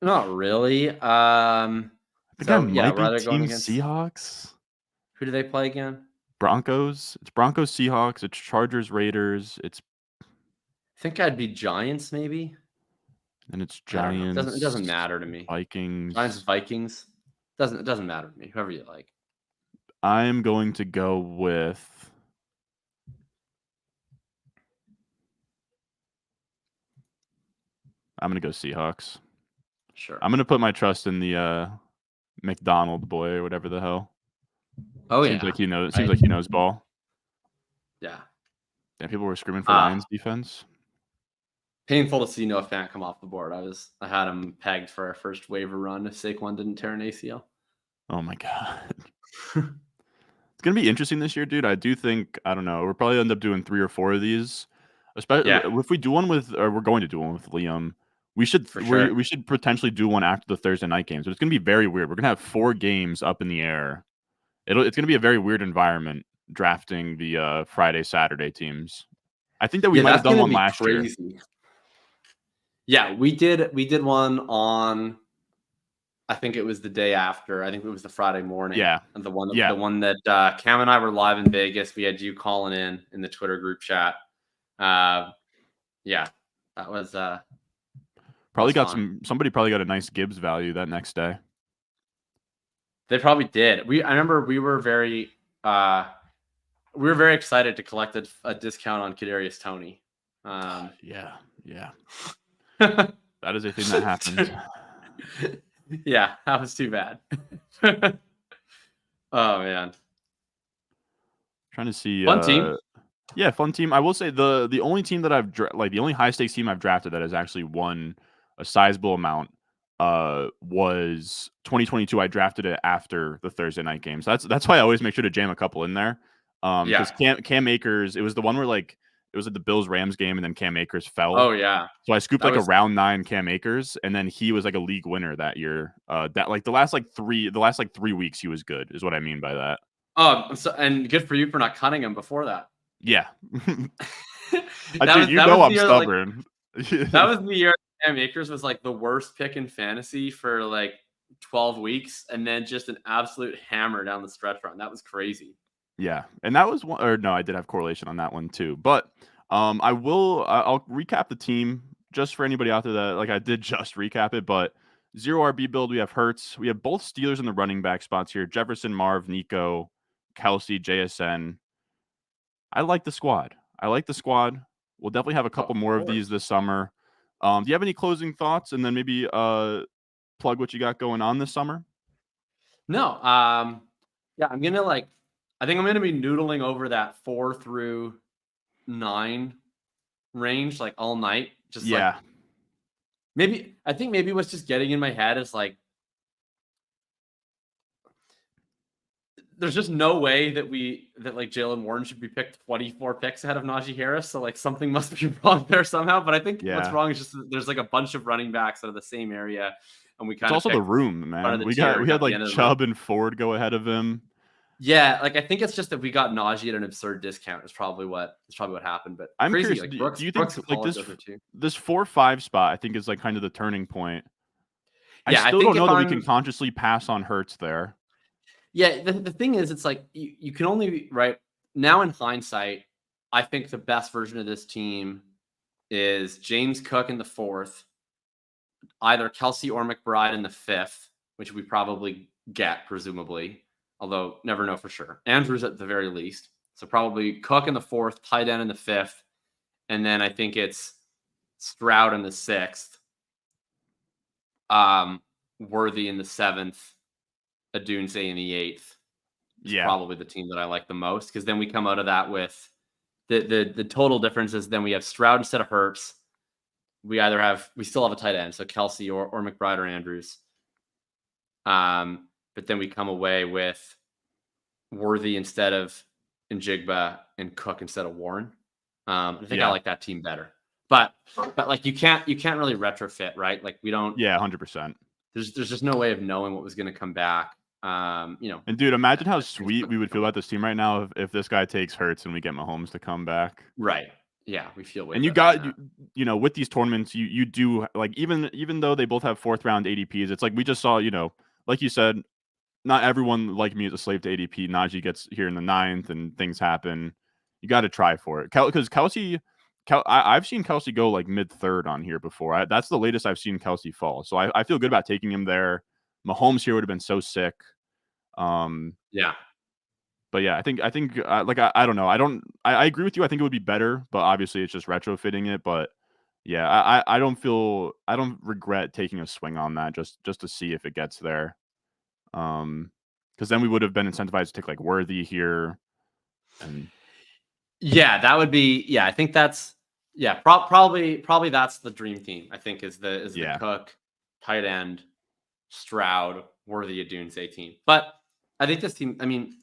Not really. I think I might be team Seahawks. Who do they play again? Broncos. It's Broncos, Seahawks. It's Chargers, Raiders. I think I'd be Giants, maybe. And it's Giants. It doesn't matter to me. Vikings. Giants, Vikings. It doesn't matter to me. Whoever you like. I'm going to go with. I'm going to go Seahawks. Sure. I'm going to put my trust in the McDonald boy or whatever the hell. Oh, Seems like he knows ball. Yeah. And people were screaming for Lions defense. Painful to see Noah Fant come off the board. I had him pegged for our first waiver run if Saquon didn't tear an ACL. Oh my God. It's going to be interesting this year, dude. I do think, I don't know, we'll probably end up doing 3 or 4 of these. Especially if we do one with, or we're going to do one with Liam. We should we should potentially do one after the Thursday night game. So it's going to be very weird. We're going to have 4 games up in the air. It's going to be a very weird environment drafting the Friday, Saturday teams. I think that we might have done one last year. Yeah, we did one on, I think it was the day after. I think it was the Friday morning. Yeah. And the one Yeah. that Cam and I were live in Vegas. We had you calling in the Twitter group chat. Yeah, that was Probably got fun. somebody probably got a nice Gibbs value that next day. They probably did. I remember we were very excited to collect a discount on Kadarius Toney. Yeah. That That is a thing that happened. Yeah, that was too bad. Oh man. Trying to see Fun team. Yeah, fun team. I will say the only team that I've the only high stakes team I've drafted that has actually won a sizable amount was 2022. I drafted it after the Thursday night game. So that's why I always make sure to jam a couple in there. Yeah. Because Cam Akers, it was the one where like it was at the Bills Rams game and then Cam Akers fell. Oh yeah. So I scooped That like was a round 9 Cam Akers, and then he was like a league winner that year. That like the last 3 weeks he was good, is what I mean by that. and good for you for not cutting him before that. Yeah. That Dude, was I'm the year, stubborn. that was the year Cam Akers was like the worst pick in fantasy for like 12 weeks, and then just an absolute hammer down the stretch run. That was crazy. Yeah, and that was one, or no, I did have correlation on that one too. But I'll recap the team just for anybody out there that like I did just recap it. But 0 RB build, we have Hurts, we have both Steelers in the running back spots here: Jefferson, Marv, Nico, Kelsey, JSN. I like the squad. We'll definitely have a couple more of these this summer. Do you have any closing thoughts, and then maybe plug what you got going on this summer? No. Yeah, I think I'm gonna be noodling over that 4 through 9 range like all night. Just like maybe what's just getting in my head is like there's just no way that like Jalen Warren should be picked 24 picks ahead of Najee Harris. So like something must be wrong there somehow. But I think what's wrong is just that there's like a bunch of running backs out of the same area, and we It's kind of also the room, man. We had like Chubb and Ford go ahead of him. Yeah, like I think it's just that we got Najee at an absurd discount. It's probably what happened. But I'm crazy. curious. Like Do you think like too. this 4-5 spot? I think is like kind of the turning point. Yeah, I still don't know that we can consciously pass on Hurts there. Yeah, the thing is, it's like you can only right now in hindsight. I think the best version of this team is James Cook in the 4th, either Kelsey or McBride in the 5th, which we probably get presumably, although never know for sure. Andrews at the very least, so probably Cook in the 4th, tight end in the 5th, and then I think it's Stroud in the 6th, Worthy in the 7th, Adunze in the 8th. Yeah, probably the team that I like the most, because then we come out of that with the total difference is then we have Stroud instead of Hurts. We still have a tight end, so Kelsey or McBride or Andrews. But then we come away with Worthy instead of Njigba and Cook instead of Warren. I think I like that team better. But like you can't really retrofit, right? Like we don't. Yeah, 100%. There's just no way of knowing what was going to come back. And dude, imagine how sweet we would feel about this team right now if this guy takes Hurts and we get Mahomes to come back. Right. Yeah, we feel way. And you got with these tournaments, you do like even though they both have 4th round ADPs, it's like we just saw, like you said, not everyone like me is a slave to ADP. Najee gets here in the 9th and things happen. You got to try for it. Because Kelsey, I've seen Kelsey go like mid-3rd on here before. That's the latest I've seen Kelsey fall. So I feel good about taking him there. Mahomes here would have been so sick. Yeah. But yeah, I think like I don't know. I agree with you. I think it would be better, but obviously it's just retrofitting it. But yeah, I don't regret taking a swing on that just to see if it gets there. Because then we would have been incentivized to take like Worthy here. And yeah, that would be I think that's probably that's the dream team. I think is the Cook, tight end, Stroud, Worthy, Adunze team. But I think this team, I mean,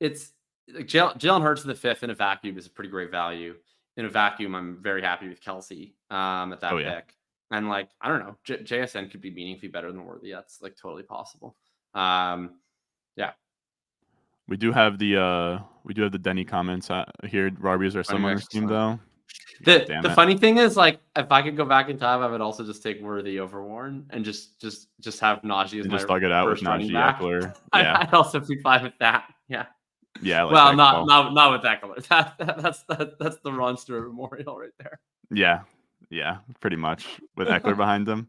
it's like Jalen Hurts in the 5th in a vacuum is a pretty great value. In a vacuum, I'm very happy with Kelsey at that pick. And like, I don't know, JSN could be meaningfully better than Worthy. That's like totally possible. Yeah. We do have the Denny comments here. Robbie's our summer team though. The funny thing is, like, if I could go back in time, I would also just take Worthy over Warren and just have Najee as and my just thug it out with first running Najee back. Eckler. Yeah, I'd also be fine with that. Yeah. yeah, I like Well, that call. not with Eckler. That's the Ron Stewart memorial right there. Yeah, pretty much with Eckler behind them.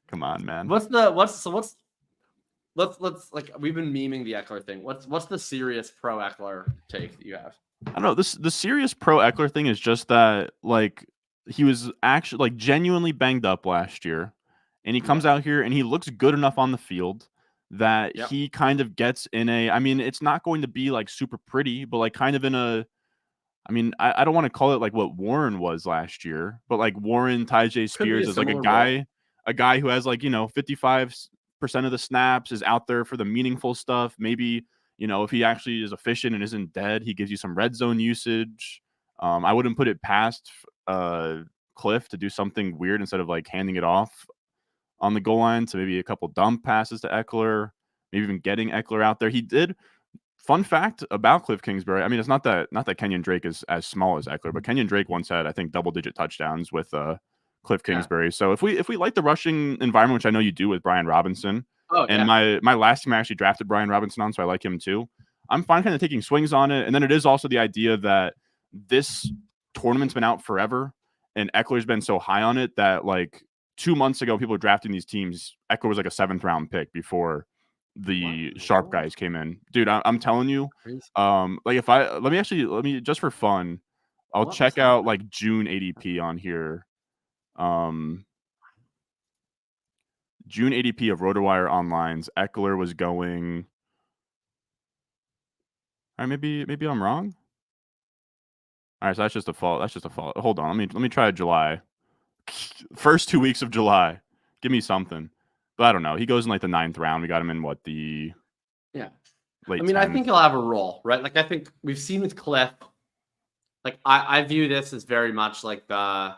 Come on, man. Let's like, we've been memeing the Eckler thing. What's the serious pro Eckler take that you have? I don't know. The serious pro Eckler thing is just that, like, he was actually, like, genuinely banged up last year, and he comes out here and he looks good enough on the field that he kind of gets in a. I mean, it's not going to be like super pretty, but like kind of in a. I mean, I don't want to call it like what Warren was last year, but like Warren Tyjae Spears is like a guy who has, like, 55% of the snaps, is out there for the meaningful stuff. Maybe, if he actually is efficient and isn't dead, he gives you some red zone usage. I wouldn't put it past Cliff to do something weird instead of like handing it off on the goal line to maybe a couple dump passes to Eckler, maybe even getting Eckler out there. He did. Fun fact about Cliff Kingsbury. I mean, it's not that Kenyon Drake is as small as Eckler, but Kenyon Drake once had, I think, double-digit touchdowns with Cliff Kingsbury. So if we like the rushing environment, which I know you do with Brian Robinson, and my last team I actually drafted Brian Robinson on, so I like him too. I'm fine kind of taking swings on it. And then it is also the idea that this tournament's been out forever, and Eckler's been so high on it that, like, 2 months ago, people were drafting these teams. Eckler was like a 7th round pick before the sharp guys came in. Dude, I'm telling you, like, let me just for fun, I'll check out like June ADP on here. June ADP of RotoWire Online's Eckler was going. All right, maybe I'm wrong. All right, so that's just a fault. Hold on, let me try July. First 2 weeks of July. Give me something. But I don't know. He goes in like the 9th round. We got him in what, the late 10th. I think he'll have a role, right? Like, I think we've seen with Cliff. Like, I view this as very much like the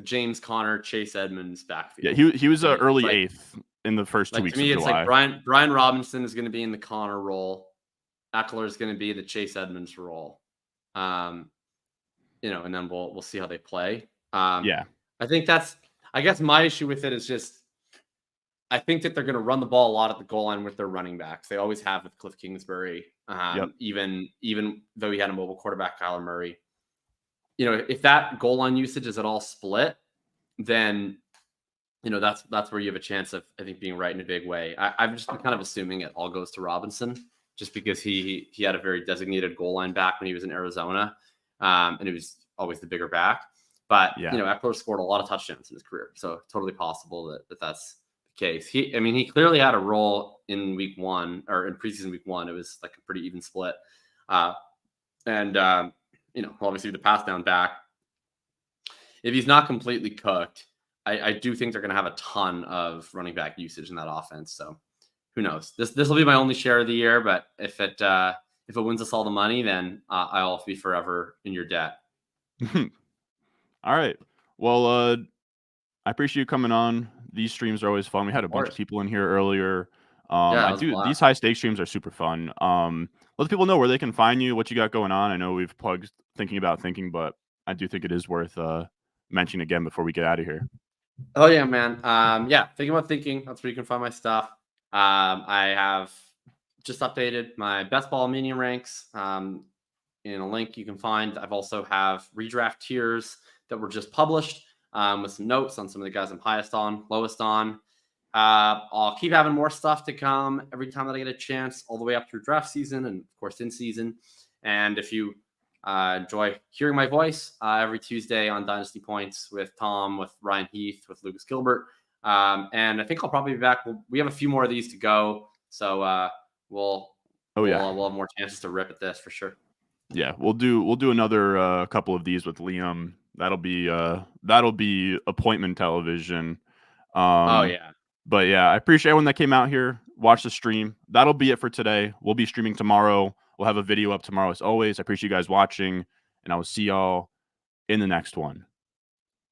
James Conner, Chase Edmonds backfield. Yeah, he was early 8th in the first 2 weeks of July. To me, it's like Brian Robinson is going to be in the Conner role. Eckler is going to be the Chase Edmonds role. And then we'll see how they play. I think I guess my issue with it is just, I think that they're going to run the ball a lot at the goal line with their running backs. They always have with Cliff Kingsbury, even though he had a mobile quarterback, Kyler Murray. If that goal line usage is at all split, then, that's where you have a chance of, I think, being right in a big way. I've just been kind of assuming it all goes to Robinson, just because he had a very designated goal line back when he was in Arizona, and he was always the bigger back. But, Eckler scored a lot of touchdowns in his career, so totally possible that that's the case. He clearly had a role in week 1, or in preseason week 1. It was like a pretty even split. Obviously the pass down back, if he's not completely cooked, I do think they're going to have a ton of running back usage in that offense. So who knows? This will be my only share of the year, but if it wins us all the money, then I'll be forever in your debt. All right. Well, I appreciate you coming on. These streams are always fun. We had a bunch of people in here earlier. These high stakes streams are super fun. Let the people know where they can find you, what you got going on. I know we've plugged Thinking About Thinking, but I do think it is worth mentioning again before we get out of here. Oh yeah, man. Thinking About Thinking. That's where you can find my stuff. I have just updated my best ball mini ranks in a link you can find. I've also have redraft tiers that were just published with some notes on some of the guys I'm highest on, lowest on. I'll keep having more stuff to come every time that I get a chance, all the way up through draft season and, of course, in season. And if you enjoy hearing my voice every Tuesday on Dynasty Points with Tom, with Ryan Heath, with Lucas Gilbert. And I think I'll probably be back. We have a few more of these to go. So we'll have more chances to rip at this for sure. Yeah, we'll do another couple of these with Liam. That'll be appointment television. But yeah, I appreciate everyone that came out here, watch the stream. That'll be it for today. We'll be streaming tomorrow. We'll have a video up tomorrow as always. I appreciate you guys watching, and I will see y'all in the next one.